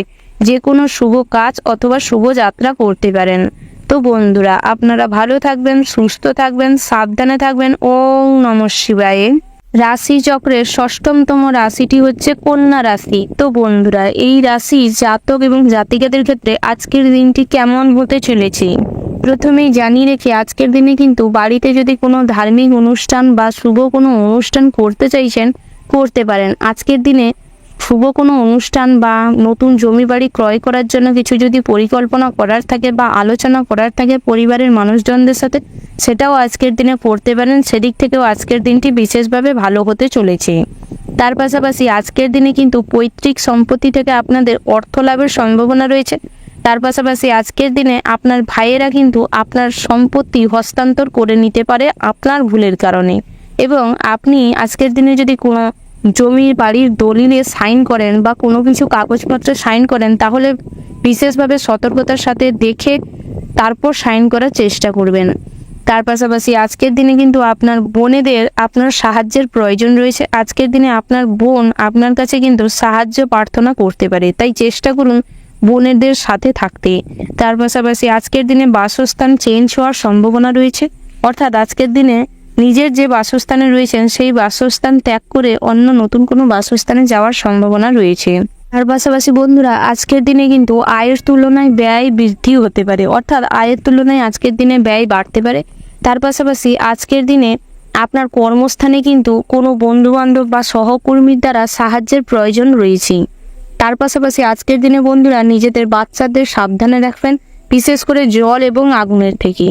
যে কোনো শুভ কাজ অথবা শুভ যাত্রা করতে পারেন। তো বন্ধুরা, আপনারা ভালো থাকবেন, সুস্থ থাকবেন, সাবধানে থাকবেন। ওম নমঃ শিবায়। রাশি চক্রের ষষ্ঠতম রাশিটি হচ্ছে কন্যা রাশি। তো বন্ধুরা, এই রাশি জাতক এবং জাতিকাদের ক্ষেত্রে আজকের দিনটি কেমন হতে চলেছে প্রথমেই জানিয়ে রেখে, আজকের দিনে কিন্তু বাড়িতে যদি কোনো ধার্মিক অনুষ্ঠান বা শুভ কোনো অনুষ্ঠান করতে চাইছেন, করতে পারেন। আজকের দিনে শুভ কোনো অনুষ্ঠান বা নতুন জমি বাড়ি ক্রয় করার জন্য কিছু যদি পরিকল্পনা করার থাকে বা আলোচনা করার থাকে পরিবারের মানুষজনদের সাথে, সেটাও আজকের দিনে করতে পারেন। সেদিক থেকেও আজকের দিনটি বিশেষভাবে ভালো হতে চলেছে। তার পাশাপাশি আজকের দিনে কিন্তু পৈতৃক সম্পত্তি থেকে আপনাদের অর্থ লাভের সম্ভাবনা রয়েছে। তার পাশাপাশি আজকের দিনে আপনার ভাইয়েরা কিন্তু আপনার সম্পত্তি হস্তান্তর করে নিতে পারে আপনার ভুলের কারণে। এবং আপনি আজকের দিনে যদি কোনো জমি বাড়ির দলিলে সাইন করেন বা কোনো কিছু কাগজপত্রে সাইন করেন, তাহলে বিশেষভাবে সতর্কতার সাথে দেখে তারপর সাইন করার চেষ্টা করবেন। তার পাশাপাশি আজকের দিনে কিন্তু আপনার বোনেদের আপনার সাহায্যের প্রয়োজন রয়েছে। আজকের দিনে আপনার বোন আপনার কাছে কিন্তু সাহায্য প্রার্থনা করতে পারে, তাই চেষ্টা করুন বোনেদের সাথে থাকতে। তার পাশাপাশি আজকের দিনে বাসস্থান চেঞ্জ হওয়ার সম্ভাবনা রয়েছে, অর্থাৎ আজকের দিনে নিজের যে বাসস্থানে রয়েছেন সেই বাসস্থান ত্যাগ করে অন্য নতুন কোনো বাসস্থানে যাওয়ার সম্ভাবনা রয়েছে। তার পাশাপাশি বন্ধুরা আজকের দিনে কিন্তু আয়ের তুলনায় ব্যয় বৃদ্ধি হতে পারে, অর্থাৎ আয়ের তুলনায় আজকের দিনে ব্যয় বাড়তে পারে। তার পাশাপাশি আজকের দিনে আপনার কর্মস্থানে কিন্তু কোনো বন্ধুবান্ধব বা সহকর্মীর দ্বারা সাহায্যের প্রয়োজন রয়েছে। তার পাশাপাশি আজকের দিনে বন্ধুরা নিজেদের বাচ্চাদের সাবধানে রাখবেন, বিশেষ করে জল এবং আগুনের থেকে।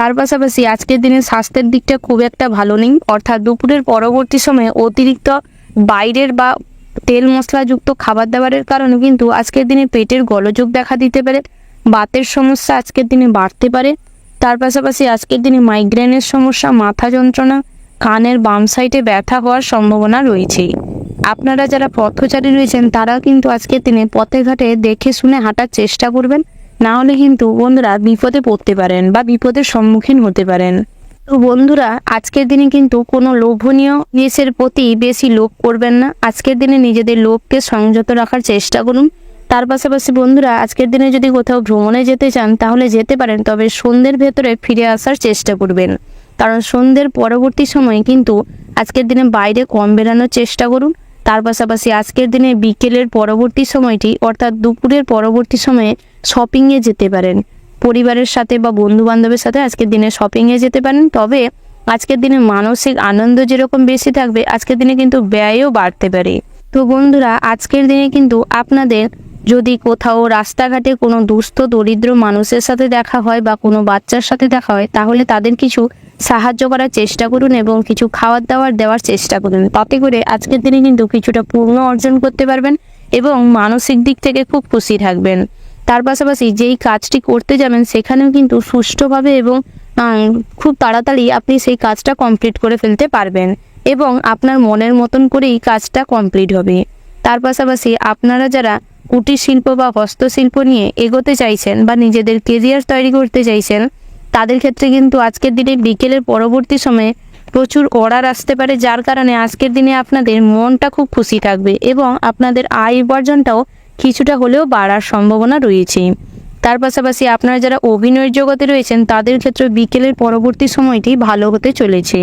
তার পাশাপাশি আজকের দিনে স্বাস্থ্যের দিকটা খুব একটা ভালো নেই, অর্থাৎ দুপুরের পরবর্তী সময়ে অতিরিক্ত বাইরের বা তেল মশলাযুক্ত খাবার দাবারের কারণে কিন্তু আজকের দিনে পেটের গোলযোগ দেখা দিতে পারে, বাতের সমস্যা আজকের দিনে বাড়তে পারে। তার পাশাপাশি আজকের দিনে মাইগ্রেনের সমস্যা, মাথা যন্ত্রণা, কানের বাম সাইডে ব্যথা হওয়ার সম্ভাবনা রয়েছে। আপনারা যারা পথচারী রয়েছেন তারা কিন্তু আজকের দিনে পথে ঘাটে দেখে শুনে হাঁটার চেষ্টা করবেন, না হলে কিন্তু বন্ধুরা বিপদে পড়তে পারেন বা বিপদের সম্মুখীন হতে পারেন। তো বন্ধুরা আজকের দিনে কিন্তু কোনো লোভনীয় জিনিসের প্রতি বেশি লোভ করবেন না। আজকের দিনে নিজেদের লোভকে সংযত রাখার চেষ্টা করুন। তার পাশাপাশি বন্ধুরা আজকের দিনে যদি কোথাও ভ্রমণে যেতে চান তাহলে যেতে পারেন, তবে সন্ধ্যের ভেতরে ফিরে আসার চেষ্টা করবেন, কারণ সন্ধ্যের পরবর্তী সময়ে কিন্তু আজকের দিনে বাইরে কম বেরানোর চেষ্টা করুন। তার পাশাপাশি আজকের দিনে বিকেলের পরবর্তী সময়টি অর্থাৎ দুপুরের পরবর্তী সময়ে শপিংয়ে যেতে পারেন, পরিবারের সাথে বা বন্ধু বান্ধবের সাথে আজকের দিনে শপিংয়ে যেতে পারেন। তবে আজকের দিনে মানসিক আনন্দ যেরকম বেশি থাকবে, আজকের দিনে কিন্তু ব্যয়ও বাড়তে পারে। তো বন্ধুরা আজকের দিনে কিন্তু আপনাদের যদি কোথাও রাস্তাঘাটে কোনো দুস্থ দরিদ্র মানুষের সাথে দেখা হয় বা কোনো বাচ্চার সাথে দেখা হয়, তাহলে তাদের কিছু সাহায্য করার চেষ্টা করুন এবং কিছু খাবার দাবার দেওয়ার চেষ্টা করুন। তাতে করে আজকের দিনে কিন্তু কিছুটা পূর্ণ অর্জন করতে পারবেন এবং মানসিক দিক থেকে খুব খুশি থাকবেন। তার পাশাপাশি যেই কাজটি করতে যাবেন সেখানেও কিন্তু সুষ্ঠুভাবে এবং খুব তাড়াতাড়ি আপনি সেই কাজটা কমপ্লিট করে ফেলতে পারবেন এবং আপনার মনের মতন করেই কাজটা কমপ্লিট হবে। তার পাশাপাশি আপনারা যারা কুটির শিল্প বা হস্তশিল্প নিয়ে এগোতে চাইছেন বা নিজেদের কেরিয়ার তৈরি করতে চাইছেন, তাদের ক্ষেত্রে কিন্তু আজকের দিনে বিকেলের পরবর্তী সময়ে প্রচুর অর্ডার আসতে পারে, যার কারণে আজকের দিনে আপনাদের মনটা খুব খুশি থাকবে এবং আপনাদের আয় উপার্জনটাও কিছুটা হলেও বাড়ার সম্ভাবনা রয়েছে। তার পাশাপাশি আপনারা যারা অভিনয়ের জগতে রয়েছেন তাদের ক্ষেত্রে বিকেলের পরবর্তী সময়টি ভালো হতে চলেছে।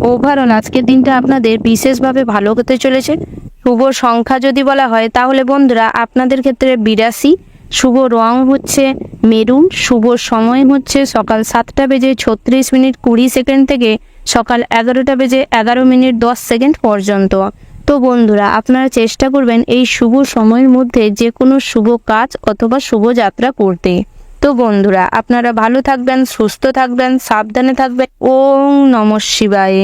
ওভারঅল আজকের দিনটা আপনাদের বিশেষভাবে ভালো হতে চলেছে। শুভ সংখ্যা যদি বলা হয় তাহলে বন্ধুরা আপনাদের ক্ষেত্রে 82, শুভ রং হচ্ছে মেরুন, শুভ সময় হচ্ছে সকাল 7:36:20 থেকে সকাল 11:11:10 পর্যন্ত। তো বন্ধুরা আপনারা চেষ্টা করবেন এই শুভ সময়ের মধ্যে যে কোনো শুভ কাজ অথবা শুভ যাত্রা করতে। তো বন্ধুরা আপনারা ভালো থাকবেন, সুস্থ থাকবেন, সাবধানে থাকবেন। ওম নমঃ শিবায়।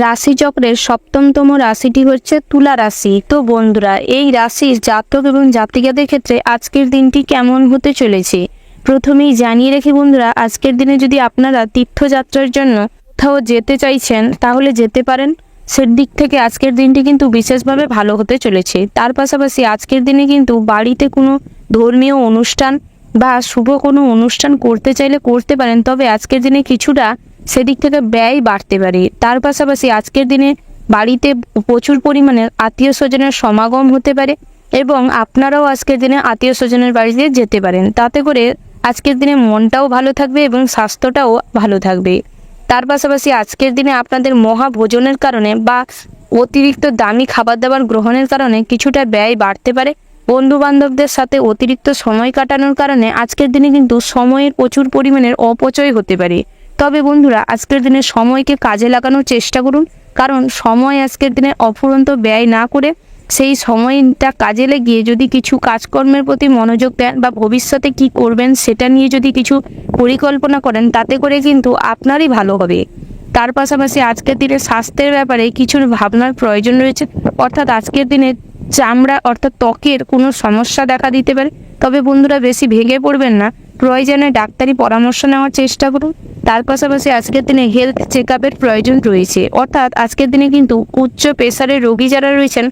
রাশিচক্রের 7তম রাশিটি হচ্ছে তুলা রাশি। তো বন্ধুরা এই রাশির জাতক এবং জাতিকাদের ক্ষেত্রে আজকের দিনটি কেমন হতে চলেছে প্রথমেই জানিয়ে রেখে বন্ধুরা, আজকের দিনে যদি আপনারা তীর্থযাত্রার জন্য কোথাও যেতে চাইছেন তাহলে যেতে পারেন। সেদিক থেকে আজকের দিনটি কিন্তু বিশেষভাবে ভালো হতে চলেছে। তার পাশাপাশি আজকের দিনে কিন্তু বাড়িতে কোনো ধর্মীয় অনুষ্ঠান বা শুভ কোনো অনুষ্ঠান করতে চাইলে করতে পারেন, তবে আজকের দিনে কিছুটা সেদিক থেকে ব্যয় বাড়তে পারে। তার পাশাপাশি আজকের দিনে বাড়িতে প্রচুর পরিমাণে আত্মীয় স্বজনের সমাগম হতে পারে এবং আপনারাও আজকের দিনে আত্মীয় স্বজনের বাড়িতে যেতে পারেন। তাতে করে আজকের দিনে মনটাও ভালো থাকবে এবং স্বাস্থ্যটাও ভালো থাকবে। তার পাশাপাশি আজকের দিনে আপনাদের মহাভোজনের কারণে বা অতিরিক্ত দামি খাবার দাবার গ্রহণের কারণে কিছুটা ব্যয় বাড়তে পারে। বন্ধু বান্ধবদের সাথে অতিরিক্ত সময় কাটানোর কারণে আজকের দিনে কিন্তু সময়ের প্রচুর পরিমাণের অপচয় হতে পারে। তবে বন্ধুরা আজকের দিনে সময়কে কাজে লাগানোর চেষ্টা করুন, কারণ সময় আজকের দিনে অফুরন্ত ব্যয় না করে সেই সময়টা কাজে লাগিয়ে যদি কিছু কাজকর্মের প্রতি মনোযোগ দেন বা ভবিষ্যতে কি করবেন সেটা নিয়ে যদি কিছু পরিকল্পনা করেন, তাতে করে কিন্তু আপনারই ভালো হবে। তার পাশাপাশি আজকের দিনে স্বাস্থ্যের ব্যাপারে কিছু ভাবনার প্রয়োজন রয়েছে, অর্থাৎ আজকের দিনে চামড়া অর্থাৎ ত্বকের কোনো সমস্যা দেখা দিতে পারে। তবে বন্ধুরা বেশি ভেঙে পড়বেন না, প্রয়োজনে ডাক্তারি পরামর্শ নেওয়ার চেষ্টা করুন। তার পাশাপাশি আজকের দিনে হেলথ চেক আপের প্রয়োজন রয়েছে, অর্থাৎ আজকের দিনে কিন্তু উচ্চ প্রেসারের রোগী যারা রয়েছেন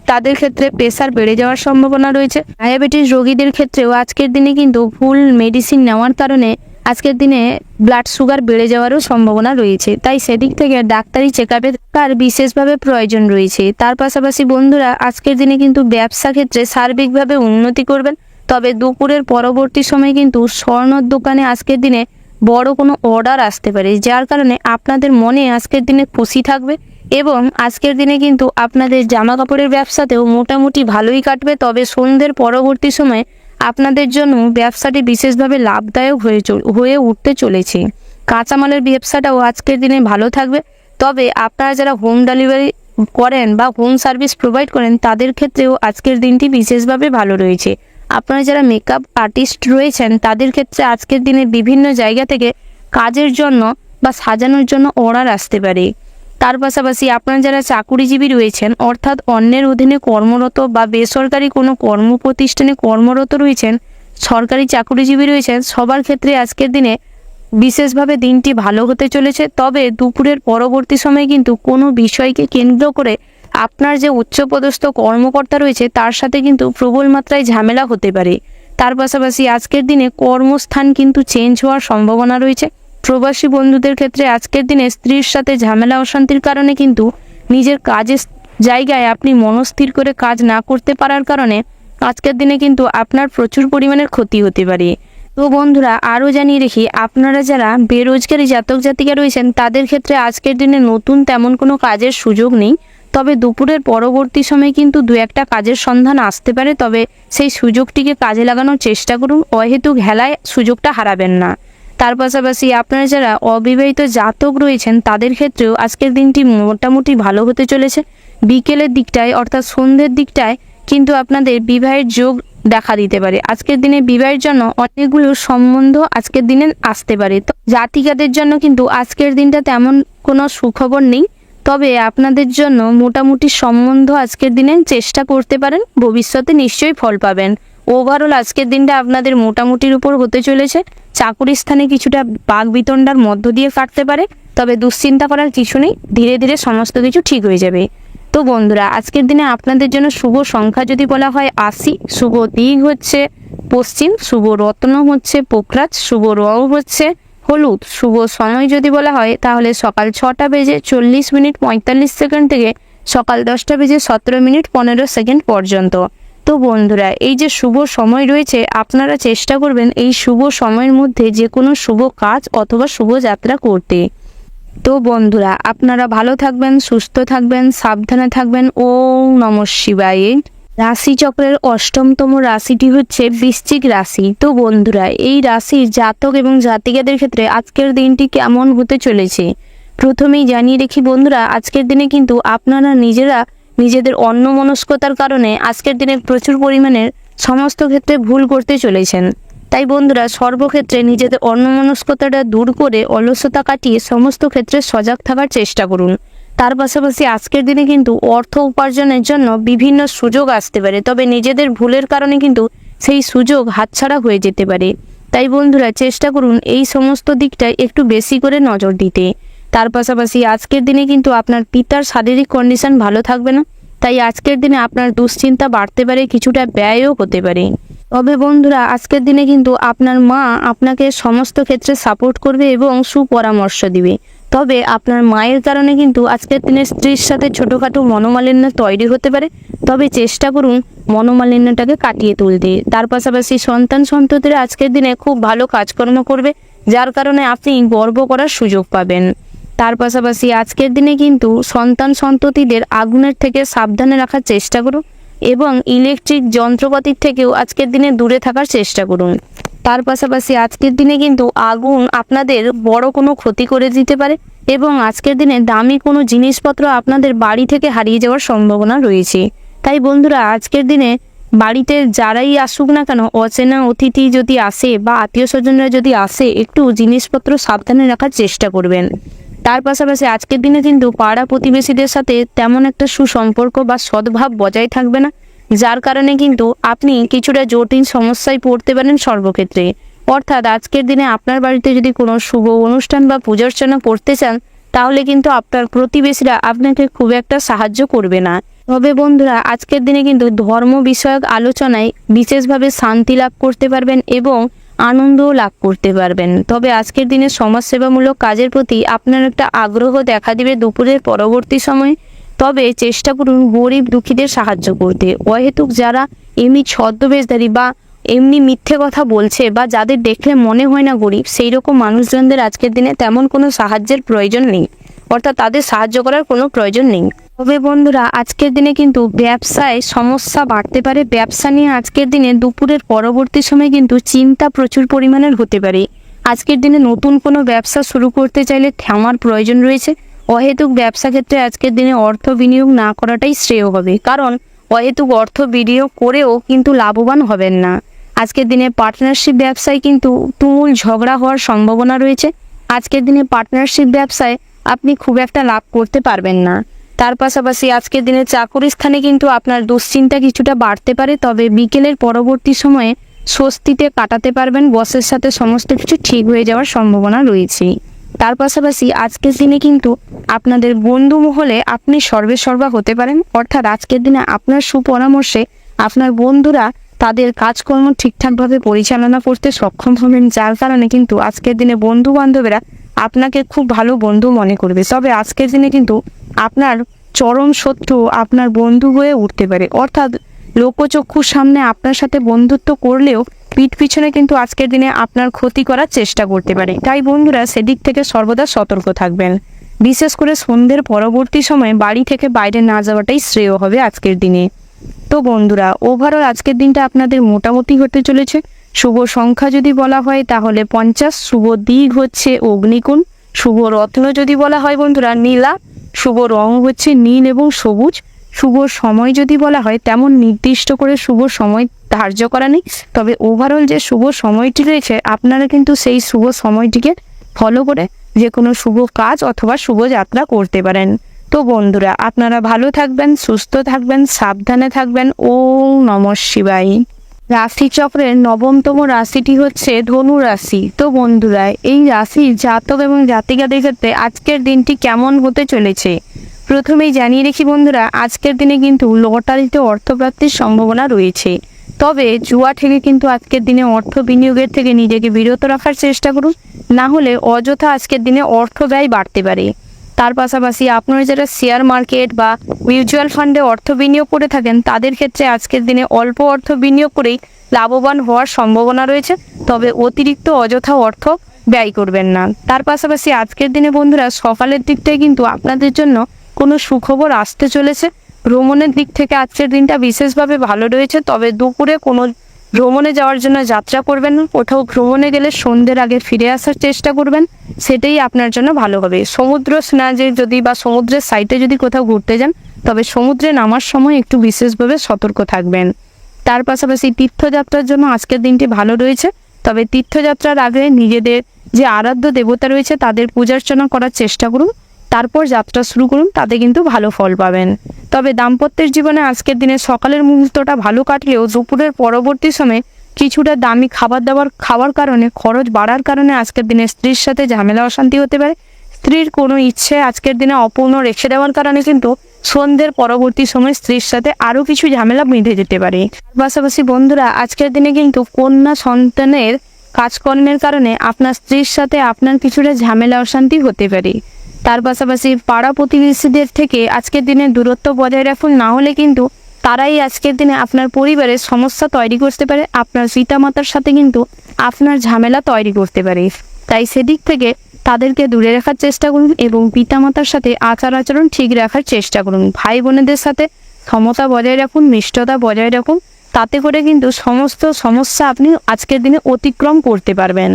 তাদের ক্ষেত্রে প্রেসার বেড়ে যাওয়ার সম্ভাবনা রয়েছে। ডায়াবেটিস রোগীদের ক্ষেত্রেও আজকের দিনে কিন্তু ভুল মেডিসিন নেওয়ার কারণে আজকের দিনে ব্লাড সুগার বেড়ে যাওয়ারও সম্ভাবনা রয়েছে, তাই সেদিক থেকে ডাক্তারি চেক আপের তার বিশেষভাবে প্রয়োজন রয়েছে। তার পাশাপাশি বন্ধুরা আজকের দিনে কিন্তু ব্যবসা ক্ষেত্রে সার্বিকভাবে উন্নতি করবেন। তবে দুপুরের পরবর্তী সময় কিন্তু স্বর্ণর দোকানে আজকের দিনে বড় কোনো অর্ডার আসতে পারে, যার কারণে আপনাদের মনে আজকের দিনে খুশি থাকবে এবং আজকের দিনে কিন্তু আপনাদের জামা কাপড়ের ব্যবসাতেও মোটামুটি ভালোই কাটবে। তবে সন্ধ্যের পরবর্তী সময়ে আপনাদের জন্য ব্যবসাটি বিশেষভাবে লাভদায়ক হয়ে উঠতে চলেছে। কাঁচামালের ব্যবসাটাও আজকের দিনে ভালো থাকবে। তবে আপনারা যারা হোম ডেলিভারি করেন বা হোম সার্ভিস প্রোভাইড করেন তাদের ক্ষেত্রেও আজকের দিনটি বিশেষভাবে ভালো রয়েছে। আপনারা যারা মেকআপ আর্টিস্ট রয়েছেন তাদের ক্ষেত্রে আজকের দিনে বিভিন্ন জায়গা থেকে কাজের জন্য বা সাজানোর জন্য অর্ডার আসতে পারে। তার পাশাপাশি আপনারা যারা চাকুরিজীবী রয়েছেন, অর্থাৎ অন্যের অধীনে কর্মরত বা বেসরকারি কোনো কর্মপ্রতিষ্ঠানে কর্মরত রয়েছেন, সরকারি চাকুরিজীবী রয়েছেন, সবার ক্ষেত্রে আজকের দিনে বিশেষভাবে দিনটি ভালো হতে চলেছে। তবে দুপুরের পরবর্তী সময়ে কিন্তু কোনো বিষয়কে কেন্দ্র করে আপনার যে উচ্চপদস্থ কর্মকর্তা রয়েছে তার সাথে কিন্তু প্রবল মাত্রায় ঝামেলা হতে পারে। তার পাশাপাশি আজকের দিনে কর্মস্থান কিন্তু চেঞ্জ হওয়ার সম্ভাবনা রয়েছে। প্রবাসী বন্ধুদের ক্ষেত্রে আজকের দিনে স্ত্রীর সাথে ঝামেলা অশান্তির কারণে কিন্তু নিজের কাজের জায়গায় আপনি মনস্থির করে কাজ না করতে পারার কারণে আজকের দিনে কিন্তু আপনার প্রচুর পরিমাণের ক্ষতি হতে পারে। তো বন্ধুরা আরও জানিয়ে রেখি, আপনারা যারা বেরোজগারি জাতক জাতিকা রয়েছেন তাদের ক্ষেত্রে আজকের দিনে নতুন তেমন কোনো কাজের সুযোগ নেই। তবে দুপুরের পরবর্তী সময়ে কিন্তু দু একটা কাজের সন্ধান আসতে পারে, তবে সেই সুযোগটিকে কাজে লাগানোর চেষ্টা করুন, অহেতুক হেলায় সুযোগটা হারাবেন না। তার পাশাপাশি আপনারা যারা অবিবাহিত জাতক রয়েছেন তাদের ক্ষেত্রেও আজকের দিনটি মোটামুটি ভালো হতে চলেছে। বিকেলের দিকটায় অর্থাৎ সন্ধ্যের দিকটায় কিন্তু আপনাদের বিবাহের যোগ দেখা দিতে পারে। আজকের দিনে বিবাহের জন্য অনেকগুলো সম্বন্ধ আজকের দিনে আসতে পারে। তো জাতিকাদের জন্য কিন্তু আজকের দিনটা তেমন কোনো সুখবর নেই, তবে আপনাদের জন্য মোটামুটি সম্বন্ধ আজকের দিনে চেষ্টা করতে পারেন, ভবিষ্যতে নিশ্চয়ই ফল পাবেন। ওভারঅল আজকের দিনটা আপনাদের মোটামুটির উপর হতে চলেছে। চাকুরি স্থানে কিছুটা বাকবিতণ্ডার মধ্য দিয়ে কাটতে পারে, তবে দুশ্চিন্তা করার কিছু নেই, ধীরে ধীরে সমস্ত কিছু ঠিক হয়ে যাবে। তো বন্ধুরা আজকের দিনে আপনাদের জন্য শুভ সংখ্যা যদি বলা হয় 80, শুভ দিক হচ্ছে পশ্চিম, শুভ রত্ন হচ্ছে পোকরাজ, শুভ রং হচ্ছে হলুদ, শুভ সময় যদি বলা হয় তাহলে সকাল 6টা বেজে 40 মিনিট 45 সেকেন্ড থেকে সকাল 10টা বেজে 17 মিনিট 15 সেকেন্ড পর্যন্ত। তো বন্ধুরা এই যে শুভ সময় রয়েছে আপনারা চেষ্টা করবেন এই শুভ সময়ের মধ্যে যে কোনো শুভ কাজ অথবা শুভ যাত্রা করতে। তো বন্ধুরা আপনারা ভালো থাকবেন, সুস্থ থাকবেন, সাবধানে থাকবেন। ওম নমঃ শিবায়। রাশিচক্রের অষ্টমতম রাশিটি হচ্ছে বৃশ্চিক রাশি। তো বন্ধুরা এই রাশির জাতক এবং জাতিকাদের ক্ষেত্রে আজকের দিনটি কেমন হতে চলেছে প্রথমেই জানিয়ে রেখি বন্ধুরা, আজকের দিনে কিন্তু আপনারা নিজেরা নিজেদের অন্যমনস্কতার কারণে আজকের দিনে প্রচুর পরিমাণের সমস্ত ক্ষেত্রে ভুল করতে চলেছেন। তাই বন্ধুরা সর্বক্ষেত্রে নিজেদের অন্যমনস্কতাটা দূর করে অলসতা কাটিয়ে সমস্ত ক্ষেত্রে সজাগ থাকার চেষ্টা করুন। তার পাশাপাশি আজকের দিনে কিন্তু অর্থ উপার্জনের জন্য বিভিন্ন সুযোগ আসতে পারে, তবে নিজেদের ভুলের কারণে কিন্তু সেই সুযোগ হাতছাড়া হয়ে যেতে পারে। তাই বন্ধুরা চেষ্টা করুন এই সমস্ত দিকটায় একটু বেশি করে নজর দিতে। তার পাশাপাশি আজকের দিনে কিন্তু আপনার পিতার শারীরিক কন্ডিশন ভালো থাকবে না, তাই আজকের দিনে আপনার দুশ্চিন্তা বাড়তে পারে, কিছুটা ব্যয়ও হতে পারে। তবে বন্ধুরা আজকের দিনে কিন্তু আপনার মা আপনাকে সমস্ত ক্ষেত্রে সাপোর্ট করবে এবং সুপরামর্শ দিবে। তবে আপনার মায়ের কারণে কিন্তু আজকের দিনে স্ত্রীর সাথে ছোটোখাটো মনোমালিন্য তৈরি হতে পারে, তবে চেষ্টা করুন মনোমালিন্যটাকে কাটিয়ে তুলতে। তার পাশাপাশি সন্তান সন্ততিরা আজকের দিনে খুব ভালো কাজকর্ম করবে, যার কারণে আপনি গর্ব করার সুযোগ পাবেন। তার পাশাপাশি আজকের দিনে কিন্তু সন্তান সন্ততিদের আগুনের থেকে সাবধানে রাখার চেষ্টা করুন এবং ইলেকট্রিক যন্ত্রপাতির থেকেও আজকের দিনে দূরে থাকার চেষ্টা করুন। তার পাশাপাশি আজকের দিনে কিন্তু আগুন আপনাদের বড় কোনো ক্ষতি করে দিতে পারে এবং আজকের দিনে দামি কোনো জিনিসপত্র আপনাদের বাড়ি থেকে হারিয়ে যাওয়ার সম্ভাবনা রয়েছে। তাই বন্ধুরা আজকের দিনে বাড়িতে যারাই আসুক না কেন, অচেনা অতিথি যদি আসে বা আত্মীয় স্বজনরা যদি আসে, একটু জিনিসপত্র সাবধানে রাখার চেষ্টা করবেন। তার পাশাপাশি আজকের দিনে কিন্তু পাড়া প্রতিবেশীদের সাথে তেমন একটা সুসম্পর্ক বা সদ্ভাব বজায় থাকবে না, যার কারণে কিন্তু আপনি কিছুটা জটিল সমস্যায় পড়তে পারেন সর্বক্ষেত্রে। অর্থাৎ আজকের দিনে আপনার বাড়িতে যদি কোনো শুভ অনুষ্ঠান বা পূজার্চনা করতে চান, তাহলে কিন্তু আপনার প্রতিবেশীরা আপনাকে খুব একটা সাহায্য করবে না। তবে বন্ধুরা আজকের দিনে কিন্তু ধর্ম বিষয়ক আলোচনায় বিশেষভাবে শান্তি লাভ করতে পারবেন এবং আনন্দও লাভ করতে পারবেন। তবে আজকের দিনে সমাজসেবামূলক কাজের প্রতি আপনার একটা আগ্রহ দেখা দিবে দুপুরের পরবর্তী সময়ে। তবে চেষ্টা করুন গরিব দুঃখীদের সাহায্য করতে। অহেতুক যারা এমনি ছদ্মবেশধারী বা এমনি মিথ্যে কথা বলছে বা যাদের দেখলে মনে হয় না গরিব, সেই রকম মানুষজনদের আজকের দিনে তেমন কোনো সাহায্যের প্রয়োজন নেই, অর্থাৎ তাদের সাহায্য করার কোনো প্রয়োজন নেই। তবে বন্ধুরা আজকের দিনে কিন্তু ব্যবসায় সমস্যা বাড়তে পারে। ব্যবসা নিয়ে আজকের দিনে দুপুরের পরবর্তী সময় কিন্তু চিন্তা প্রচুর পরিমাণের হতে পারে। আজকের দিনে নতুন কোনো ব্যবসা শুরু করতে চাইলে থামার প্রয়োজন রয়েছে। অহেতুক ব্যবসা ক্ষেত্রে আজকের দিনে অর্থ বিনিয়োগ না করাটাই শ্রেয় হবে, কারণ অহেতুক অর্থ বিনিয়োগ করেও কিন্তু লাভবান হবেন না। আজকের দিনে পার্টনারশিপ ব্যবসায় কিন্তু তুমুল ঝগড়া হওয়ার সম্ভাবনা রয়েছে। আজকের দিনে পার্টনারশিপ ব্যবসায় আপনি খুব একটা লাভ করতে পারবেন না। তার পাশাপাশি আজকের দিনে চাকরি স্থানে কিন্তু আপনার দুশ্চিন্তা কিছুটা বাড়তে পারে, তবে বিকেলের পরবর্তী সময়ে স্বস্তিতে কাটাতে পারবেন। বসের সাথে সমস্ত কিছু ঠিক হয়ে যাওয়ার সম্ভাবনা রয়েছে। তার পাশাপাশি আজকের দিনে কিন্তু আপনাদের বন্ধু মহলে আপনি সর্বেসর্বা হতে পারেন, অর্থাৎ আজকের দিনে আপনার সুপরামর্শে আপনার বন্ধুরা তাদের কাজকর্ম ঠিকঠাকভাবে পরিচালনা করতে সক্ষম হবেন, যার কারণে কিন্তু আজকের দিনে বন্ধু বান্ধবেরা আপনাকে খুব ভালো বন্ধু মনে করবে। তবে আজকের দিনে কিন্তু আপনার চরম শত্রু আপনার বন্ধু হয়ে উঠতে পারে, অর্থাৎ লোকচক্ষুর সামনে আপনার সাথে বন্ধুত্ব করলেও পিঠ পিছনে কিন্তু আজকের দিনে আপনার ক্ষতি করার চেষ্টা করতে পারে। তাই বন্ধুরা সেদিক থেকে সর্বদা সতর্ক থাকবেন। বিশেষ করে সন্ধ্যের পরবর্তী সময়ে বাড়ি থেকে বাইরে না যাওয়াটাই শ্রেয় হবে আজকের দিনে। তো বন্ধুরা ওভারঅল আজকের দিনটা আপনাদের মোটামুটি হতে চলেছে। শুভ সংখ্যা যদি বলা হয় তাহলে 50, শুভ দিক হচ্ছে অগ্নিকুণ, শুভ রত্ন যদি বলা হয় বন্ধুরা নীলা, শুভ রং হচ্ছে নীল এবং সবুজ। শুভ সময় যদি বলা হয় তেমন নির্দিষ্ট করে শুভ সময় ধার্য করা নেই, তবে ওভারঅল যে শুভ সময়টি রয়েছে আপনারা কিন্তু সেই শুভ সময়টিকে ফলো করে যে কোনো শুভ কাজ অথবা শুভ যাত্রা করতে পারেন। তো বন্ধুরা আপনারা ভালো থাকবেন, সুস্থ থাকবেন, সাবধানে থাকবেন। ওম নমঃ শিবায়। রাশিচক্রের 9তম রাশিটি হচ্ছে ধনু রাশি। তো বন্ধুরা এই রাশির জাতক এবং জাতিকাদের ক্ষেত্রে আজকের দিনটি কেমন হতে চলেছে প্রথমেই জানিয়ে রাখি বন্ধুরা, আজকের দিনে কিন্তু লটারিতে অর্থপ্রাপ্তির সম্ভাবনা রয়েছে। তবে জুয়া থেকে কিন্তু আজকের দিনে অর্থ বিনিয়োগের থেকে নিজেকে বিরত রাখার চেষ্টা করুন, না হলে অযথা আজকের দিনে অর্থ ব্যয় বাড়তে পারে। তার পাশাপাশি আপনারা যারা শেয়ার মার্কেট বা মিউচুয়াল ফান্ডে অর্থ বিনিয়োগ করে থাকেন তাদের ক্ষেত্রে আজকের দিনে অল্প অর্থ বিনিয়োগ করেই লাভবান হওয়ার সম্ভাবনা রয়েছে, তবে অতিরিক্ত অযথা অর্থ ব্যয় করবেন না। তার পাশাপাশি আজকের দিনে বন্ধুরা সকালের দিকটায় কিন্তু আপনাদের জন্য কোনো সুখবর আসতে চলেছে। ভ্রমণের দিক থেকে আজকের দিনটা বিশেষভাবে ভালো রয়েছে, তবে দুপুরে কোনো ভ্রমণে যাওয়ার জন্য যাত্রা করবেন না। কোথাও ভ্রমণে গেলে সন্ধ্যের আগে ফিরে আসার চেষ্টা করবেন, সেটাই আপনার জন্য ভালো হবে। সমুদ্র স্নানে যদি বা সমুদ্রের সাইডে যদি কোথাও ঘুরতে যান তবে সমুদ্রে নামার সময় একটু বিশেষভাবে সতর্ক থাকবেন। তার পাশাপাশি তীর্থযাত্রার জন্য আজকের দিনটি ভালো রয়েছে, তবে তীর্থযাত্রার আগে নিজেদের যে আরাধ্য দেবতা রয়েছে তাদের পূজার্চনা করার চেষ্টা করুন, তারপর যাত্রা শুরু করুন, তাতে কিন্তু ভালো ফল পাবেন। তবে দাম্পত্যের জীবনে আজকের দিনে সকালের মুহূর্তটা ভালো কাটলেও দুপুরের পরবর্তী সময়ে কিছুটা দামি খাবার দাবার খাওয়ার কারণে খরচ বাড়ার কারণে আজকের দিনে স্ত্রীর সাথে ঝামেলা অশান্তি হতে পারে। স্ত্রীর কোনো ইচ্ছে আজকের দিনে অপূর্ণ রেখে দেওয়ার কারণে কিন্তু সন্ধ্যের পরবর্তী সময় স্ত্রীর সাথে আরও কিছু ঝামেলা বেঁধে যেতে পারে। পাশাপাশি বন্ধুরা আজকের দিনে কিন্তু কন্যা সন্তানের কাজকর্মের কারণে আপনার স্ত্রীর সাথে আপনার কিছুটা ঝামেলা অশান্তি হতে পারে। তার পাশাপাশি পাড়া প্রতিবেশীদের থেকে আজকের দিনে দূরত্ব বজায় রাখুন, না হলে কিন্তু তারাই আজকের দিনে আপনার পরিবারের সমস্যা তৈরি করতে পারে। আপনার পিতামাতার সাথে কিন্তু আপনার ঝামেলা তৈরি করতে পারে, তাই সেদিক থেকে তাদেরকে দূরে রাখার চেষ্টা করুন এবং পিতামাতার সাথে আচার আচরণ ঠিক রাখার চেষ্টা করুন। ভাই বোনেদের সাথে সমতা বজায় রাখুন, মিষ্টতা বজায় রাখুন, তাতে করে কিন্তু সমস্ত সমস্যা আপনি আজকের দিনে অতিক্রম করতে পারবেন।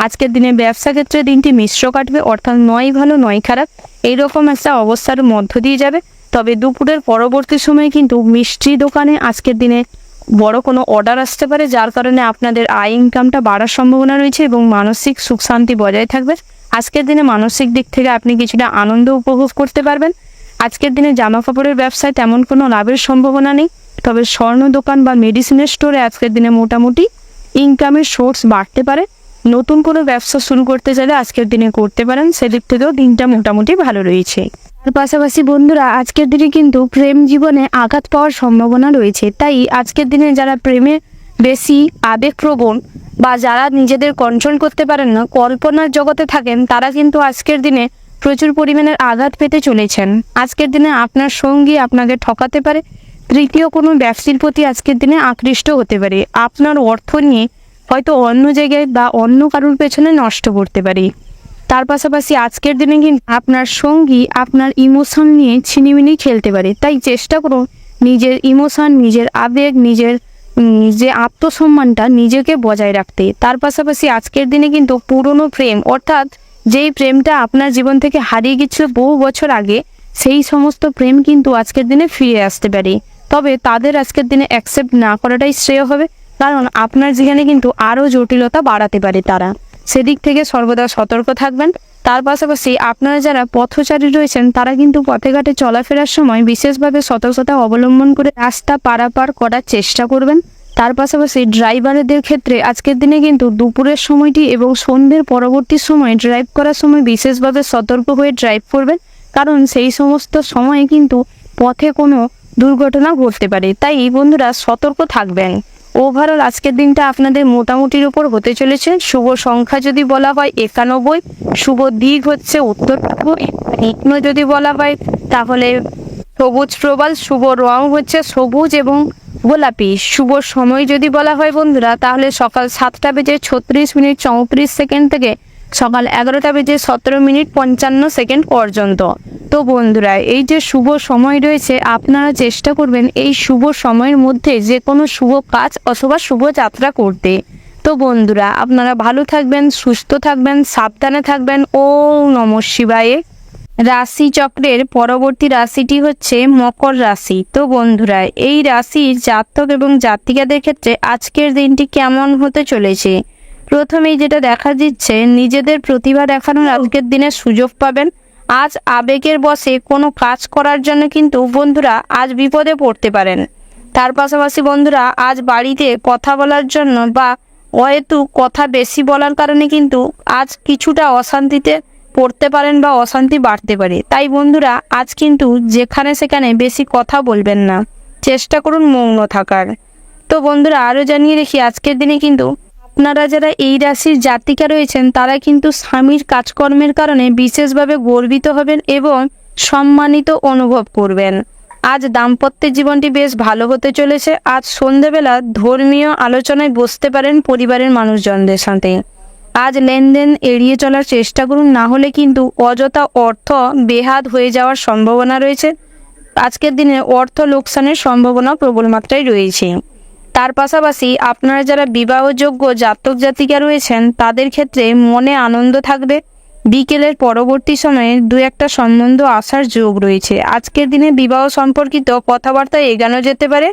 আজকের দিনে ব্যবসা ক্ষেত্রে দিনটি মিশ্র কাটবে, অর্থাৎ নয় ভালো নয় খারাপ এইরকম একটা অবস্থার মধ্য দিয়ে যাবে। তবে দুপুরের পরবর্তী সময়ে কিন্তু মিষ্টি দোকানে আজকের দিনে বড় কোনো অর্ডার আসতে পারে, যার কারণে আপনাদের আয় ইনকামটা বাড়ার সম্ভাবনা রয়েছে এবং মানসিক সুখ শান্তি বজায় থাকবে। আজকের দিনে মানসিক দিক থেকে আপনি কিছুটা আনন্দ উপভোগ করতে পারবেন। আজকের দিনে জামা কাপড়ের ব্যবসায় তেমন কোনো লাভের সম্ভাবনা নেই, তবে স্বর্ণ দোকান বা মেডিসিনের স্টোরে আজকের দিনে মোটামুটি ইনকামের সোর্স বাড়তে পারে। নতুন কোনো ব্যবসা শুরু করতে চাইলে আজকের দিনে করতে পারেন, সেদিক থেকেও দিনটা মোটামুটি ভালো রয়েছে। তার পাশাপাশি বন্ধুরা, আজকের দিনে কিন্তু প্রেম জীবনে আঘাত পাওয়ার সম্ভাবনা রয়েছে। তাই আজকের দিনে যারা প্রেমে বেশি আবেগপ্রবণ বা যারা নিজেদের কন্ট্রোল করতে পারেন না, কল্পনার জগতে থাকেন, তারা কিন্তু আজকের দিনে প্রচুর পরিমাণের আঘাত পেতে চলেছেন। আজকের দিনে আপনার সঙ্গী আপনাকে ঠকাতে পারে, তৃতীয় কোনো ব্যক্তির প্রতি আজকের দিনে আকৃষ্ট হতে পারে, আপনার অর্থ নিয়ে হয়তো অন্য জায়গায় বা অন্য কারোর পেছনে নষ্ট করতে পারে। তার পাশাপাশি আজকের দিনে কিন্তু আপনার সঙ্গী আপনার ইমোশন নিয়ে ছিনিমিনি খেলতে পারে। তাই চেষ্টা করুন নিজের ইমোশন, নিজের আবেগ, নিজের যে আত্মসম্মানটা নিজেকে বজায় রাখতে। তার পাশাপাশি আজকের দিনে কিন্তু পুরনো প্রেম, অর্থাৎ যেই প্রেমটা আপনার জীবন থেকে হারিয়ে গেছিল বহু বছর আগে, সেই সমস্ত প্রেম কিন্তু আজকের দিনে ফিরে আসতে পারে। তবে তাদের আজকের দিনে অ্যাকসেপ্ট না করাটাই শ্রেয় হবে, কারণ আপনার যেখানে কিন্তু আরও জটিলতা বাড়াতে পারে তারা। সেদিক থেকে সর্বদা সতর্ক থাকবেন। তার পাশাপাশি আপনারা যারা পথচারী রয়েছেন, তারা কিন্তু পথে ঘাটে চলাফেরার সময় বিশেষভাবে সতর্কতা অবলম্বন করে রাস্তা পারাপার করার চেষ্টা করবেন। তার পাশাপাশি ড্রাইভারদের ক্ষেত্রে আজকের দিনে কিন্তু দুপুরের সময়টি এবং সন্ধ্যের পরবর্তী সময় ড্রাইভ করার সময় বিশেষভাবে সতর্ক হয়ে ড্রাইভ করবেন, কারণ সেই সমস্ত সময়ে কিন্তু পথে কোনো দুর্ঘটনা ঘটতে পারে। তাই বন্ধুরা সতর্ক থাকবেন। ওভারঅল আজকের দিনটা আপনাদের মোটামুটির উপর হতে চলেছে। শুভ সংখ্যা যদি বলা হয় 91, শুভ দিক হচ্ছে উত্তর পূর্ব, রত্ন যদি বলা হয় তাহলে সবুজ প্রবাল, শুভ রং হচ্ছে সবুজ এবং গোলাপি। শুভ সময় যদি বলা হয় বন্ধুরা, তাহলে সকাল 7:36 থেকে সকাল 11:17 পর্যন্ত। তো বন্ধুরা, এই যে শুভ সময় রয়েছে, আপনারা চেষ্টা করবেন এই শুভ সময়ের মধ্যে যে কোনো শুভ কাজ অথবা শুভ যাত্রা করতে। তো বন্ধুরা, আপনারা ভালো থাকবেন, সুস্থ থাকবেন, সাবধানে থাকবেন। ওম নমঃ শিবায়। রাশি চক্রের পরবর্তী রাশিটি হচ্ছে মকর রাশি। তো বন্ধুরা, এই রাশির জাতক এবং জাতিকাদের ক্ষেত্রে আজকের দিনটি কেমন হতে চলেছে? প্রথমেই যেটা দেখা দিচ্ছে, নিজেদের প্রতিভা দেখানোর আজকের দিনে সুযোগ পাবেন। আজ আবেগের বশে কোনো কাজ করার জন্য কিন্তু বন্ধুরা আজ বিপদে পড়তে পারেন। তার পাশাপাশি বন্ধুরা, আজ বাড়িতে কথা বলার জন্য বা অহেতুক কথা বেশি বলার কারণে কিন্তু আজ কিছুটা অশান্তিতে পড়তে পারেন বা অশান্তি বাড়তে পারে। তাই বন্ধুরা, আজ কিন্তু যেখানে সেখানে বেশি কথা বলবেন না, চেষ্টা করুন মৌন থাকার। তো বন্ধুরা, আরও জানিয়ে রেখি, আজকের দিনে কিন্তু আপনারা যারা এই রাশির জাতিকা রয়েছেন, তারা কিন্তু স্বামীর কাজকর্মের কারণে বিশেষভাবে গর্বিত হবেন এবং সম্মানিত অনুভব করবেন। আজ দাম্পত্য জীবনটি বেশ ভালো হতে চলেছে। আজ সন্ধেবেলা ধর্মীয় আলোচনায় বসতে পারেন পরিবারের মানুষজনদের সাথে। আজ লেনদেন এড়িয়ে চলার চেষ্টা করুন, না হলে কিন্তু অযথা অর্থ বেহাত হয়ে যাওয়ার সম্ভাবনা রয়েছে। আজকের দিনে অর্থ লোকসানের সম্ভাবনা প্রবল মাত্রায় রয়েছে। তার পাশাপাশি আপনারা যারা বিবাহযোগ্য জাতক জাতিকা রয়েছেন, তাদের ক্ষেত্রে মনে আনন্দ থাকবে। বিকেলের পরবর্তী সময়ে দু একটা সম্বন্ধ আসার যোগ রয়েছে। আজকের দিনে বিবাহ সম্পর্কিত কথাবার্তা এগানো যেতে পারে।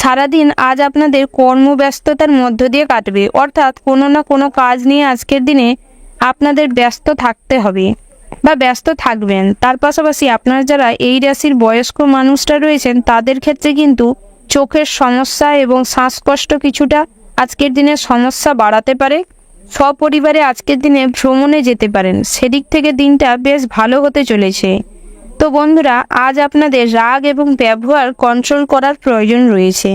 সারাদিন আজ আপনাদের কর্মব্যস্ততার মধ্য দিয়ে কাটবে, অর্থাৎ কোনো না কোনো কাজ নিয়ে আজকের দিনে আপনাদের ব্যস্ত থাকতে হবে বা ব্যস্ত থাকবেন। তার পাশাপাশি আপনারা যারা এই রাশির বয়স্ক মানুষরা রয়েছেন, তাদের ক্ষেত্রে কিন্তু চোখের সমস্যা এবং শ্বাসকষ্ট কিছুটা আজকের দিনে সমস্যা বাড়াতে পারে। সপরিবারে আজকের দিনে ভ্রমণে যেতে পারেন, সেদিক থেকে দিনটা বেশ ভালো হতে চলেছে। তো বন্ধুরা, আজ আপনাদের রাগ এবং ব্যবহার কন্ট্রোল করার প্রয়োজন রয়েছে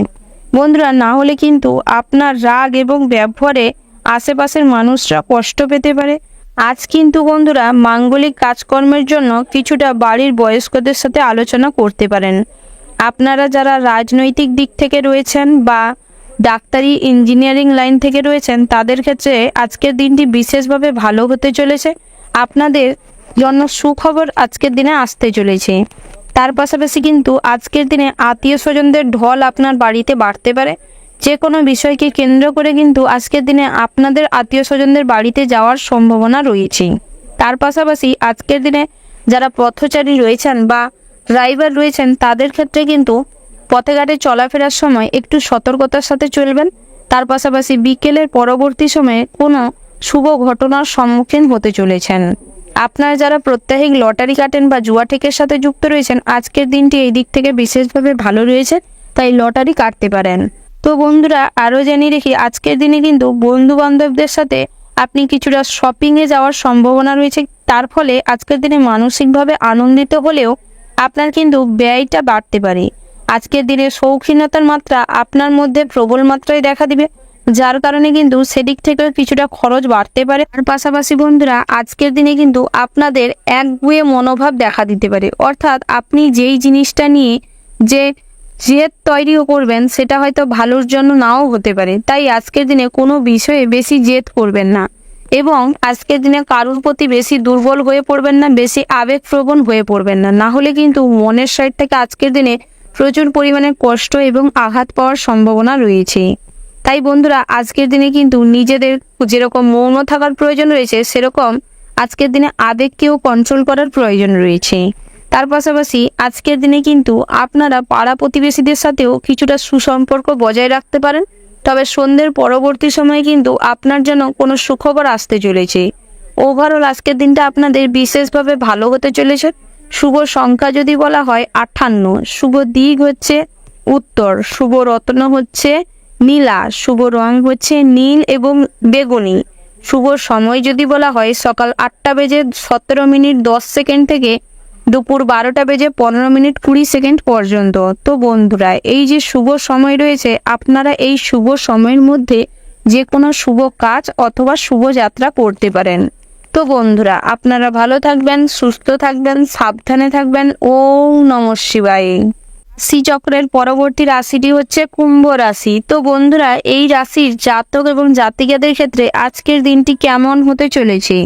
বন্ধুরা, না হলে কিন্তু আপনার রাগ এবং ব্যবহারে আশেপাশের মানুষরা কষ্ট পেতে পারে। আজ কিন্তু বন্ধুরা মাঙ্গলিক কাজকর্মের জন্য কিছুটা বাড়ির বয়স্কদের সাথে আলোচনা করতে পারেন। আপনারা যারা রাজনৈতিক দিক থেকে রয়েছেন বা ডাক্তারি ইঞ্জিনিয়ারিং লাইন থেকে রয়েছেন, তাদের ক্ষেত্রে আজকের দিনটি বিশেষভাবে ভালো হতে চলেছে। আপনাদের জন্য সুখবর আজকের দিনে আসতে চলেছে। তার পাশাপাশি কিন্তু আজকের দিনে আত্মীয় স্বজনদের ঢল আপনার বাড়িতে বাড়তে পারে। যে কোনো বিষয়কে কেন্দ্র করে কিন্তু আজকের দিনে আপনাদের আত্মীয় স্বজনদের বাড়িতে যাওয়ার সম্ভাবনা রয়েছে। তার পাশাপাশি আজকের দিনে যারা পথচারী রয়েছেন বা ড্রাইভার রয়েছেন তাদের ক্ষেত্রে কিন্তু পথে ঘাটে চলাফেরার সময় একটু সতর্কতার সাথে চলবেন। তার পাশাপাশি বিকেলের পরবর্তী সময়ে কোনো শুভ ঘটনার সম্মুখীন হতে চলেছেন। আপনারা যারা প্রত্যাহিক লটারি কাটেন বা জুয়া ঠেকের সাথে যুক্ত রয়েছেন, আজকের দিনটি এই দিক থেকে বিশেষভাবে ভালো রয়েছে, তাই লটারি কাটতে পারেন। তো বন্ধুরা, আরও জানিয়ে রেখি আজকের দিনে কিন্তু বন্ধু বান্ধবদের সাথে আপনি কিছুটা শপিংয়ে যাওয়ার সম্ভাবনা রয়েছে। তার ফলে আজকের দিনে মানসিকভাবে আনন্দিত হলেও আপনার কিন্তু ব্যয়টা বাড়তে পারে। আজকের দিনে শৌখিনতার মাত্রা আপনার মধ্যে প্রবল মাত্রায় দেখা দিবে, যার কারণে কিন্তু সেদিক থেকেও কিছুটা খরচ বাড়তে পারে। আর পাশাপাশি বন্ধুরা, আজকের দিনে কিন্তু আপনাদের একগুঁয়ে মনোভাব দেখা দিতে পারে, অর্থাৎ আপনি যেই জিনিসটা নিয়ে যে জেদ তৈরিও করবেন সেটা হয়তো ভালোর জন্য নাও হতে পারে। তাই আজকের দিনে কোনো বিষয়ে বেশি জেদ করবেন না এবং আজকের দিনে কারোর প্রতি বেশি দুর্বল হয়ে পড়বেন না, বেশি আবেগপ্রবণ হয়ে পড়বেন না, না হলে কিন্তু মনের সাইড থেকে আজকের দিনে প্রচুর পরিমাণে কষ্ট এবং আঘাত পাওয়ার সম্ভাবনা রয়েছে। তাই বন্ধুরা, আজকের দিনে কিন্তু নিজেদের যেরকম মৌন থাকার প্রয়োজন রয়েছে, সেরকম আজকের দিনে আবেগকেও কন্ট্রোল করার প্রয়োজন রয়েছে। তার পাশাপাশি আজকের দিনে কিন্তু আপনারা পাড়া প্রতিবেশীদের সাথেও কিছুটা সুসম্পর্ক বজায় রাখতে পারেন। তবে সন্ধ্যের পরবর্তী সময়ে কিন্তু আপনার জন্য কোনো সুখবর আসতে চলেছে। ওভারঅল আজকের দিনটা আপনাদের বিশেষভাবে ভালো হতে চলেছে। শুভ সংখ্যা যদি বলা হয় 58, শুভ দিক হচ্ছে উত্তর, শুভ রত্ন হচ্ছে নীলা, শুভ রং হচ্ছে নীল এবং বেগুনি। শুভ সময় যদি বলা হয় সকাল 8:17:10 থেকে দুপুর 12:15:20 পর্যন্ত। তো বন্ধুরা, এই যে শুভ সময় রয়েছে, আপনারা এই শুভ সময়ের মধ্যে যে কোনো শুভ কাজ অথবা শুভ যাত্রা করতে পারেন। তো বন্ধুরা, আপনারা ভালো থাকবেন, সুস্থ থাকবেন, সাবধানে থাকবেন। ওম নমঃ শিবায়। রাশিচক্রের পরবর্তী রাশিটি হচ্ছে কুম্ভ রাশি। তো বন্ধুরা, এই রাশির জাতক এবং জাতিকাদের ক্ষেত্রে আজকের দিনটি কেমন হতে চলেছে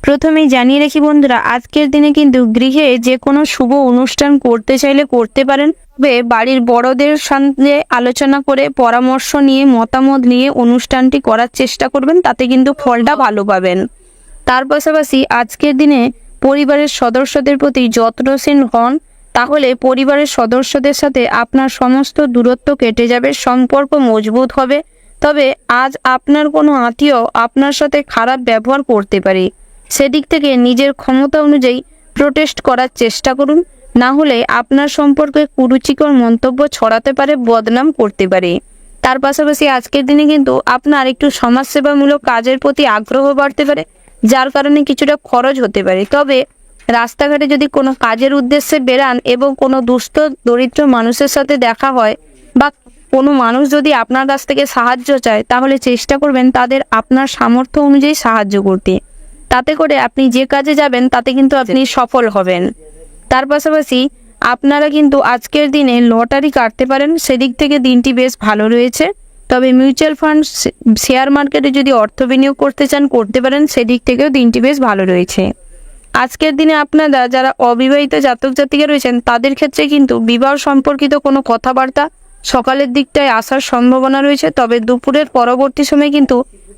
প্রথমেই জানিয়ে রাখি বন্ধুরা, আজকের দিনে কিন্তু গৃহে যে কোনো শুভ অনুষ্ঠান করতে চাইলে করতে পারেন। তবে বাড়ির বড়দের সঙ্গে আলোচনা করে পরামর্শ নিয়ে মতামত নিয়ে অনুষ্ঠানটি করার চেষ্টা করবেন, তাতে কিন্তু ফলটা ভালো পাবেন। তার পাশাপাশি আজকের দিনে পরিবারের সদস্যদের প্রতি যত্নশীল হন, তাহলে পরিবারের সদস্যদের সাথে আপনার সমস্ত দূরত্ব কেটে যাবে, সম্পর্ক মজবুত হবে। তবে আজ আপনার কোনো আত্মীয় আপনার সাথে খারাপ ব্যবহার করতে পারে, সেদিক থেকে নিজের ক্ষমতা অনুযায়ী প্রোটেস্ট করার চেষ্টা করুন, না হলে আপনার সম্পর্কে কুরুচিকর মন্তব্য ছড়াতে পারে, বদনাম করতে পারে। তার পাশাপাশি আজকের দিনে কিন্তু আপনার একটু সমাজসেবামূলক কাজের প্রতি আগ্রহ বাড়তে পারে, যার কারণে কিছুটা খরচ হতে পারে। তবে রাস্তাঘাটে যদি কোনো কাজের উদ্দেশ্যে বেরান এবং কোনো দুস্থ দরিদ্র মানুষের সাথে দেখা হয় বা কোনো মানুষ যদি আপনার কাছ থেকে সাহায্য চায়, তাহলে চেষ্টা করবেন তাদের আপনার সামর্থ্য অনুযায়ী সাহায্য করতে। তাতে করে আপনি যে কাজে যাবেন তাতে কিন্তু আপনি সফল হবেন। তার পাশাপাশি আপনারা কিন্তু আজকের দিনে লটারি কাটতে পারেন, সেদিক থেকে দিনটি বেশ ভালো রয়েছে। তবে মিউচুয়াল ফান্ড, শেয়ার মার্কেটে যদি অর্থ বিনিয়োগ করতে চান করতে পারেন, সেদিক থেকেও দিনটি বেশ ভালো রয়েছে। আজকের দিনে আপনারা যারা অবিবাহিত জাতক জাতিকা রয়েছেন, তাদের ক্ষেত্রে কিন্তু বিবাহ সম্পর্কিত কোনো কথাবার্তা সকালের দিকটায় আসার সম্ভাবনা রয়েছে। তবে দুপুরের পরবর্তী সময় কিন্তু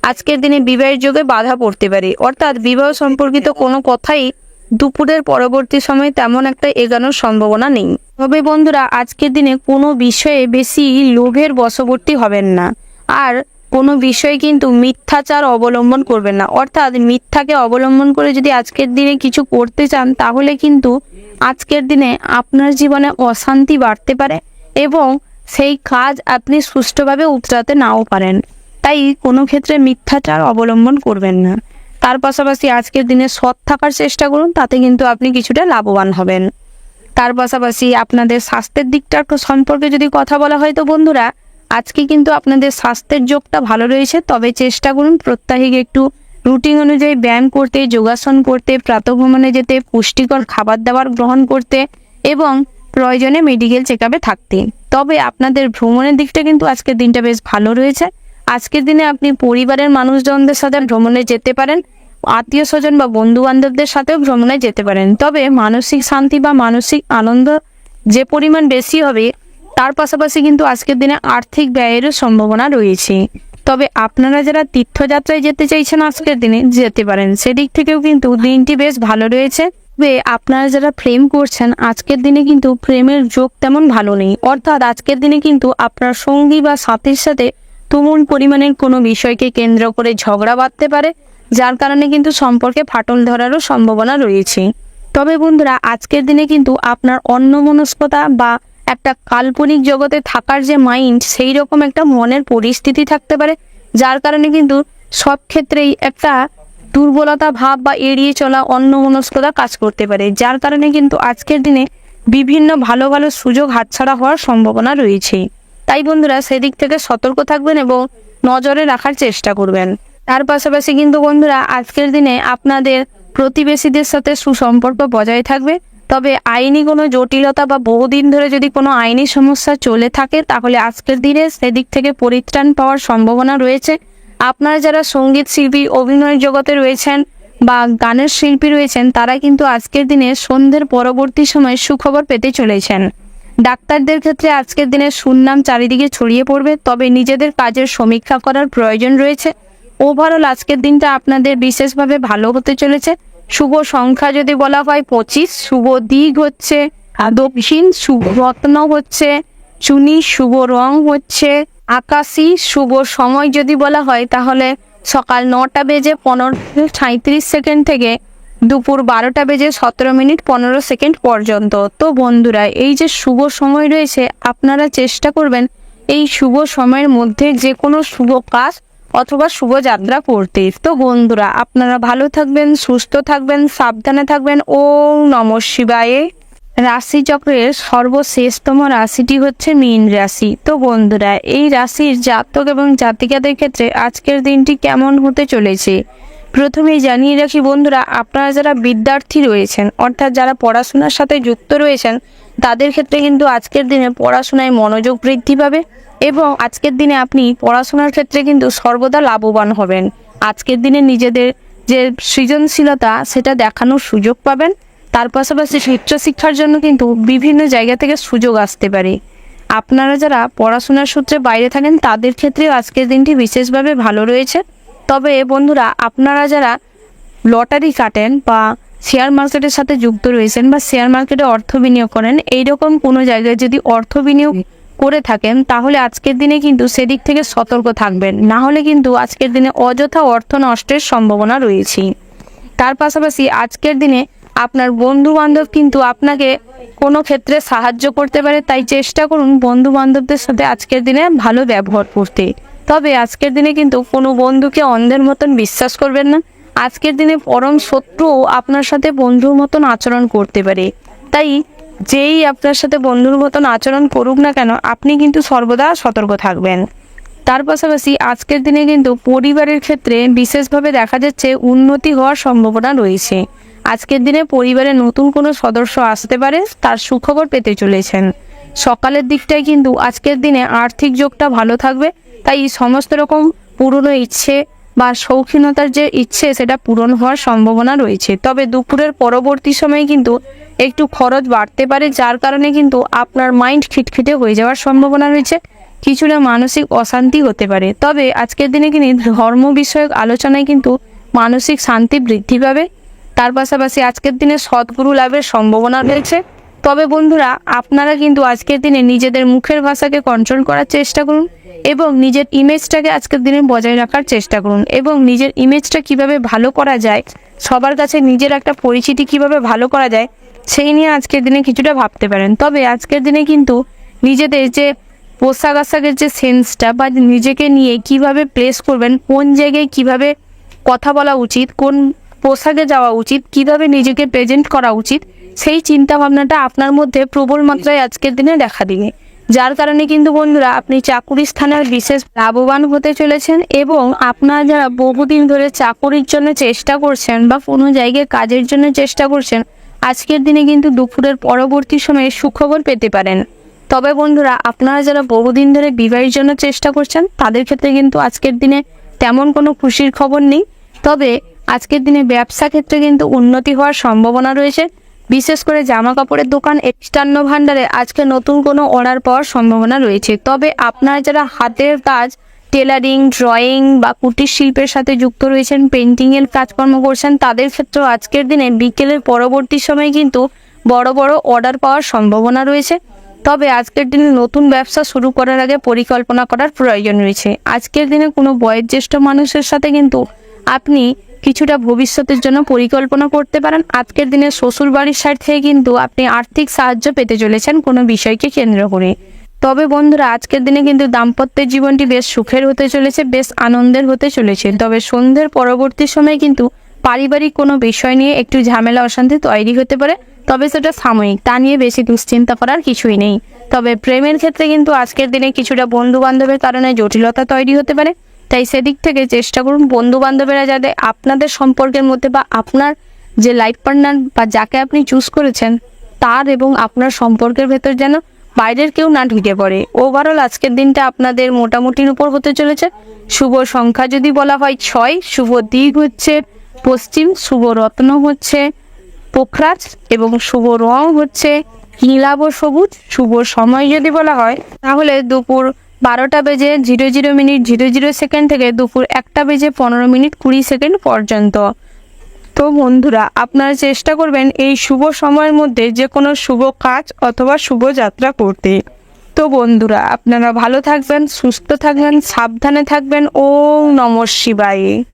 আজকের দিনে বিবাহের যোগে বাধা পড়তে পারে, অর্থাৎ বিবাহ সম্পর্কিত কোনো কথাই দুপুরের পরবর্তী সময় তেমন একটা এগানোর সম্ভাবনা নেই। তবে বন্ধুরা, আজকের দিনে কোনো বিষয়ে বেশি লোভের বশবর্তী হবেন না, আর কোনো বিষয়ে কিন্তু মিথ্যাচার অবলম্বন করবেন না। অর্থাৎ মিথ্যাকে অবলম্বন করে যদি আজকের দিনে কিছু করতে চান, তাহলে কিন্তু আজকের দিনে আপনার জীবনে অশান্তি বাড়তে পারে এবং সেই কাজ আপনি সুষ্ঠুভাবে উতরাতে নাও পারেন। তাই কোনো ক্ষেত্রে মিথ্যাচার অবলম্বন করবেন না। তার পাশাপাশি আজকের দিনে সৎ থাকার চেষ্টা করুন, তাতে কিন্তু আপনি কিছুটা লাভবান হবেন। তার পাশাপাশি আপনাদের স্বাস্থ্যের দিকটার সম্পর্কে যদি কথা বলা হয়, তো বন্ধুরা, আজকে কিন্তু আপনাদের স্বাস্থ্যের যোগটা ভালো রয়েছে। তবে চেষ্টা করুন প্রত্যাহিক একটু রুটিন অনুযায়ী ব্যায়াম করতে, যোগাসন করতে, প্রাতঃভ্রমণে যেতে, পুষ্টিকর খাবার দাবার গ্রহণ করতে এবং প্রয়োজনে মেডিকেল চেকআপে থাকতে। তবে আপনাদের ভ্রমণের দিকটা কিন্তু আজকের দিনটা বেশ ভালো রয়েছে। আজকের দিনে আপনি পরিবারের মানুষজনদের সাথে ভ্রমণে যেতে পারেন, আত্মীয় স্বজন বা বন্ধু বান্ধবদের সাথেও ভ্রমণে যেতে পারেন। তবে মানসিক শান্তি বা মানসিক আনন্দ যে পরিমাণ বেশি হবে, তার পাশাপাশি কিন্তু আজকের দিনে আর্থিক ব্যয়েরও সম্ভাবনা রয়েছে। তবে আপনারা যারা তীর্থযাত্রায় যেতে চাইছেন আজকের দিনে যেতে পারেন, সেদিক থেকেও কিন্তু দিনটি বেশ ভালো রয়েছে। আপনারা যারা প্রেম করছেন আজকের দিনে কিন্তু প্রেমের যোগ তেমন ভালো নেই, অর্থাৎ আজকের দিনে কিন্তু আপনার সঙ্গী বা সাথীর সাথে তুমুল পরিমাণের কোনো বিষয়কে কেন্দ্র করে ঝগড়া বাঁধতে পারে, যার কারণে কিন্তু সম্পর্কে ফাটল ধরারও সম্ভাবনা রয়েছে। তবে বন্ধুরা আজকের দিনে কিন্তু আপনার অন্যমনস্কতা বা একটা কাল্পনিক জগতে থাকার যে মাইন্ড, সেই রকম একটা মনের পরিস্থিতি থাকতে পারে, যার কারণে কিন্তু সব ক্ষেত্রেই একটা দুর্বলতা ভাব বা এড়িয়ে চলা অন্যমনস্কতা কাজ করতে পারে, যার কারণে কিন্তু আজকের দিনে বিভিন্ন ভালো ভালো সুযোগ হাতছাড়া হওয়ার সম্ভাবনা রয়েছে। তাই বন্ধুরা সেদিক থেকে সতর্ক থাকবেন এবং নজরে রাখার চেষ্টা করবেন। তার পাশাপাশি কিন্তু বন্ধুরা আজকের দিনে আপনাদের প্রতিবেশীদের সাথে সুসম্পর্ক বজায় থাকবে। তবে আইনি কোনো জটিলতা বা বহুদিন ধরে যদি কোনো আইনি সমস্যা চলে থাকে, তাহলে আজকের দিনে সেদিক থেকে পরিত্রাণ পাওয়ার সম্ভাবনা রয়েছে। আপনারা যারা সঙ্গীত শিল্পী, অভিনয় জগতে রয়েছেন বা গানের শিল্পী রয়েছেন, তারা কিন্তু আজকের দিনে সন্ধ্যের পরবর্তী সময় সুখবর পেতে চলেছেন। ডাক্তারদের ক্ষেত্রে আজকের দিনে সুনাম চারিদিকে ছড়িয়ে পড়বে, তবে নিজেদের কাজের সমীক্ষা করার প্রয়োজন রয়েছে। ওভারঅল আজকের দিনটা আপনাদের বিশেষভাবে ভালো হতে চলেছে। শুভ সংখ্যা যদি বলা হয় 25, শুভ দিক হচ্ছে দক্ষিণ, শুভ রত্ন হচ্ছে চুনি, শুভ রং হচ্ছে আকাশি, শুভ সময় যদি বলা হয় তাহলে সকাল 9টা বেজে 37 থেকে দুপুর 12টা বেজে 17 মিনিট 15 সেকেন্ড পর্যন্ত। তো বন্ধুরা এই যে শুভ সময় রয়েছে, আপনারা চেষ্টা করবেন এই শুভ সময়ের মধ্যে যে কোনো শুভ কাজ অথবা শুভযাত্রা করতে। তো বন্ধুরা আপনারা ভালো থাকবেন, সুস্থ থাকবেন, সাবধানে থাকবেন। ওম নমঃ শিবায়। রাশিচক্রের সর্বশেষতম রাশিটি হচ্ছে মীন রাশি। তো বন্ধুরা এই রাশির জাতক এবং জাতিকাদের ক্ষেত্রে আজকের দিনটি কেমন হতে চলেছে প্রথমেই জানিয়ে রাখি বন্ধুরা, আপনারা যারা বিদ্যার্থী রয়েছেন অর্থাৎ যারা পড়াশোনার সাথে যুক্ত রয়েছেন, তাদের ক্ষেত্রে কিন্তু আজকের দিনে পড়াশোনায় মনোযোগ বৃদ্ধি পাবে এবং আজকের দিনে আপনি পড়াশোনার ক্ষেত্রে কিন্তু সর্বদা লাভবান হবেন। আজকের দিনে নিজেদের যে সৃজনশীলতা সেটা দেখানোর সুযোগ পাবেন। তার পাশাপাশি উচ্চশিক্ষার জন্য কিন্তু বিভিন্ন জায়গা থেকে সুযোগ আসতে পারে। আপনারা যারা পড়াশোনার সূত্রে বাইরে থাকেন তাদের ক্ষেত্রেও আজকের দিনটি বিশেষভাবে ভালো রয়েছে। তবে বন্ধুরা আপনারা যারা লটারি কাটেন বা শেয়ার মার্কেটের সাথে যুক্ত রয়েছেন বা শেয়ার মার্কেটে অর্থ বিনিয়োগ করেন, এইরকম কোনো জায়গায় যদি অর্থ বিনিয়োগ করে থাকেন তাহলে আজকের দিনে কিন্তু সেদিক থেকে সতর্ক থাকবেন, না হলে কিন্তু আজকের দিনে অযথা অর্থ নষ্টের সম্ভাবনা রয়েছে। তার পাশাপাশি আজকের দিনে আপনার বন্ধু বান্ধব কিন্তু আপনাকে কোনো ক্ষেত্রে সাহায্য করতে পারে, তাই চেষ্টা করুন বন্ধু বান্ধবদের সাথে আজকের দিনে ভালো ব্যবহার করতে। তবে আজকের দিনে কিন্তু কোনো বন্ধুকে অন্ধের মতন বিশ্বাস করবেন না। আজকের দিনে পরম শত্রুও আপনার সাথে বন্ধুর মতন আচরণ করতে পারে, তাই যেই আপনার সাথে বন্ধুর মতন আচরণ করুক না কেন আপনি কিন্তু সর্বদা সতর্ক থাকবেন। তার পাশাপাশি আজকের দিনে কিন্তু পরিবারের ক্ষেত্রে বিশেষভাবে দেখা যাচ্ছে উন্নতি হওয়ার সম্ভাবনা রয়েছে। আজকের দিনে পরিবারে নতুন কোনো সদস্য আসতে পারে, তার সুখবর পেতে চলেছেন। সকালের দিকটায় কিন্তু আজকের দিনে আর্থিক যোগটা ভালো থাকবে, তাই সমস্ত রকম পুরনো ইচ্ছে বা শৌখিনতার যে ইচ্ছে সেটা পূরণ হওয়ার সম্ভাবনা রয়েছে। তবে দুপুরের পরবর্তী সময়ে কিন্তু একটু খরচ বাড়তে পারে, যার কারণে কিন্তু আপনার মাইন্ড খিটখিটে হয়ে যাওয়ার সম্ভাবনা রয়েছে, কিছুটা মানসিক অশান্তি হতে পারে। তবে আজকের দিনে কিন্তু ধর্ম বিষয়ক আলোচনায় কিন্তু মানসিক শান্তি বৃদ্ধি পাবে। তার পাশাপাশি আজকের দিনে সদ্গুরু লাভের সম্ভাবনা রয়েছে। তবে বন্ধুরা আপনারা কিন্তু আজকের দিনে নিজেদের মুখের ভাষাকে কন্ট্রোল করার চেষ্টা করুন এবং নিজের ইমেজটাকে আজকের দিনে বজায় রাখার চেষ্টা করুন এবং নিজের ইমেজটা কিভাবে ভালো করা যায়, সবার কাছে নিজের একটা পরিচিতি কিভাবে ভালো করা যায় সেই নিয়ে আজকের দিনে কিছুটা ভাবতে পারেন। তবে আজকের দিনে কিন্তু নিজেদের যে পোশাক আশাকের যে সেন্সটা বা নিজেকে নিয়ে কিভাবে প্লেস করবেন, কোন জায়গায় কিভাবে কথা বলা উচিত, কোন পোশাকে যাওয়া উচিত, কিভাবে নিজেকে প্রেজেন্ট করা উচিত, সেই চিন্তা ভাবনাটা আপনার মধ্যে প্রবল মাত্রায় আজকের দিনে দেখা দিবে, যার কারণে কিন্তু বন্ধুরা আপনি চাকুরি স্থানের বিশেষ লাভবান হতে চলেছেন। এবং আপনারা যারা বহুদিন ধরে চাকুরির জন্য চেষ্টা করছেন বা কোনো জায়গায় কাজের জন্য চেষ্টা করছেন, আজকের দিনে কিন্তু দুপুরের পরবর্তী সময়ে সুখবর পেতে পারেন। তবে বন্ধুরা আপনারা যারা বহুদিন ধরে বিবাহের জন্য চেষ্টা করছেন তাদের ক্ষেত্রে কিন্তু আজকের দিনে তেমন কোনো খুশির খবর নেই। তবে আজকের দিনে ব্যবসা ক্ষেত্রে কিন্তু উন্নতি হওয়ার সম্ভাবনা রয়েছে। বিশেষ করে জামা কাপড়ের দোকান, মিষ্টান্ন ভাণ্ডারে আজকে নতুন কোনো অর্ডার পাওয়ার সম্ভাবনা রয়েছে। তবে আপনারা যারা হাতের কাজ টেলারিং, ড্রয়িং বা কুটির শিল্পের সাথে যুক্ত রয়েছেন, পেন্টিংয়ের কাজকর্ম করছেন, তাদের ক্ষেত্রেও আজকের দিনে বিকেলের পরবর্তী সময়ে কিন্তু বড় বড় অর্ডার পাওয়ার সম্ভাবনা রয়েছে। তবে আজকের দিনে নতুন ব্যবসা শুরু করার আগে পরিকল্পনা করার প্রয়োজন রয়েছে। আজকের দিনে কোনো বয়োজ্যেষ্ঠ মানুষের সাথে কিন্তু আপনি কিছুটা ভবিষ্যতের জন্য পরিকল্পনা করতে পারেন। আজকের দিনে শ্বশুর বাড়ির সাইড থেকে কিন্তু আপনি আর্থিক সাহায্য পেতে চলেছেন কোনো বিষয়কে কেন্দ্র করে। তবে বন্ধুরা, আজকের দিনে কিন্তু দাম্পত্যের জীবনটি বেশ সুখের হতে চলেছে, বেশ আনন্দের হতে চলেছে। তবে সন্ধ্যের পরবর্তী সময়ে কিন্তু পারিবারিক কোনো বিষয় নিয়ে একটু ঝামেলা অশান্তি তৈরি হতে পারে, তবে সেটা সাময়িক, তা নিয়ে বেশি দুশ্চিন্তা করার কিছুই নেই। তবে প্রেমের ক্ষেত্রে কিন্তু আজকের দিনে কিছুটা বন্ধু বান্ধবের কারণে জটিলতা তৈরি হতে পারে, তাই সেদিক থেকে চেষ্টা করুন বন্ধু বান্ধবেরা যাতে আপনাদের সম্পর্কের মধ্যে বা আপনার যে লাইফ পার্টনার বা যাকে আপনি চুজ করেছেন তার এবং আপনার সম্পর্কের ভেতর যেন বাইরের কেউ না ঢুকে পড়ে। ওভারঅল আজকের দিনটা আপনাদের মোটামুটির উপর হতে চলেছে। শুভ সংখ্যা যদি বলা হয় 6, শুভ দিক হচ্ছে পশ্চিম, শুভ রত্ন হচ্ছে পোখরাজ এবং শুভ রং হচ্ছে নীলাভ সবুজ। শুভ সময় যদি বলা হয় তাহলে দুপুর 12:00:00 থেকে দুপুর 1:15:20 পর্যন্ত। তো বন্ধুরা, আপনারা চেষ্টা করবেন এই শুভ সময়ের মধ্যে যে কোনো শুভ কাজ অথবা শুভ যাত্রা করতে। তো বন্ধুরা, আপনারা ভালো থাকবেন, সুস্থ থাকবেন, সাবধানে থাকবেন। ওম নমঃ শিবায়।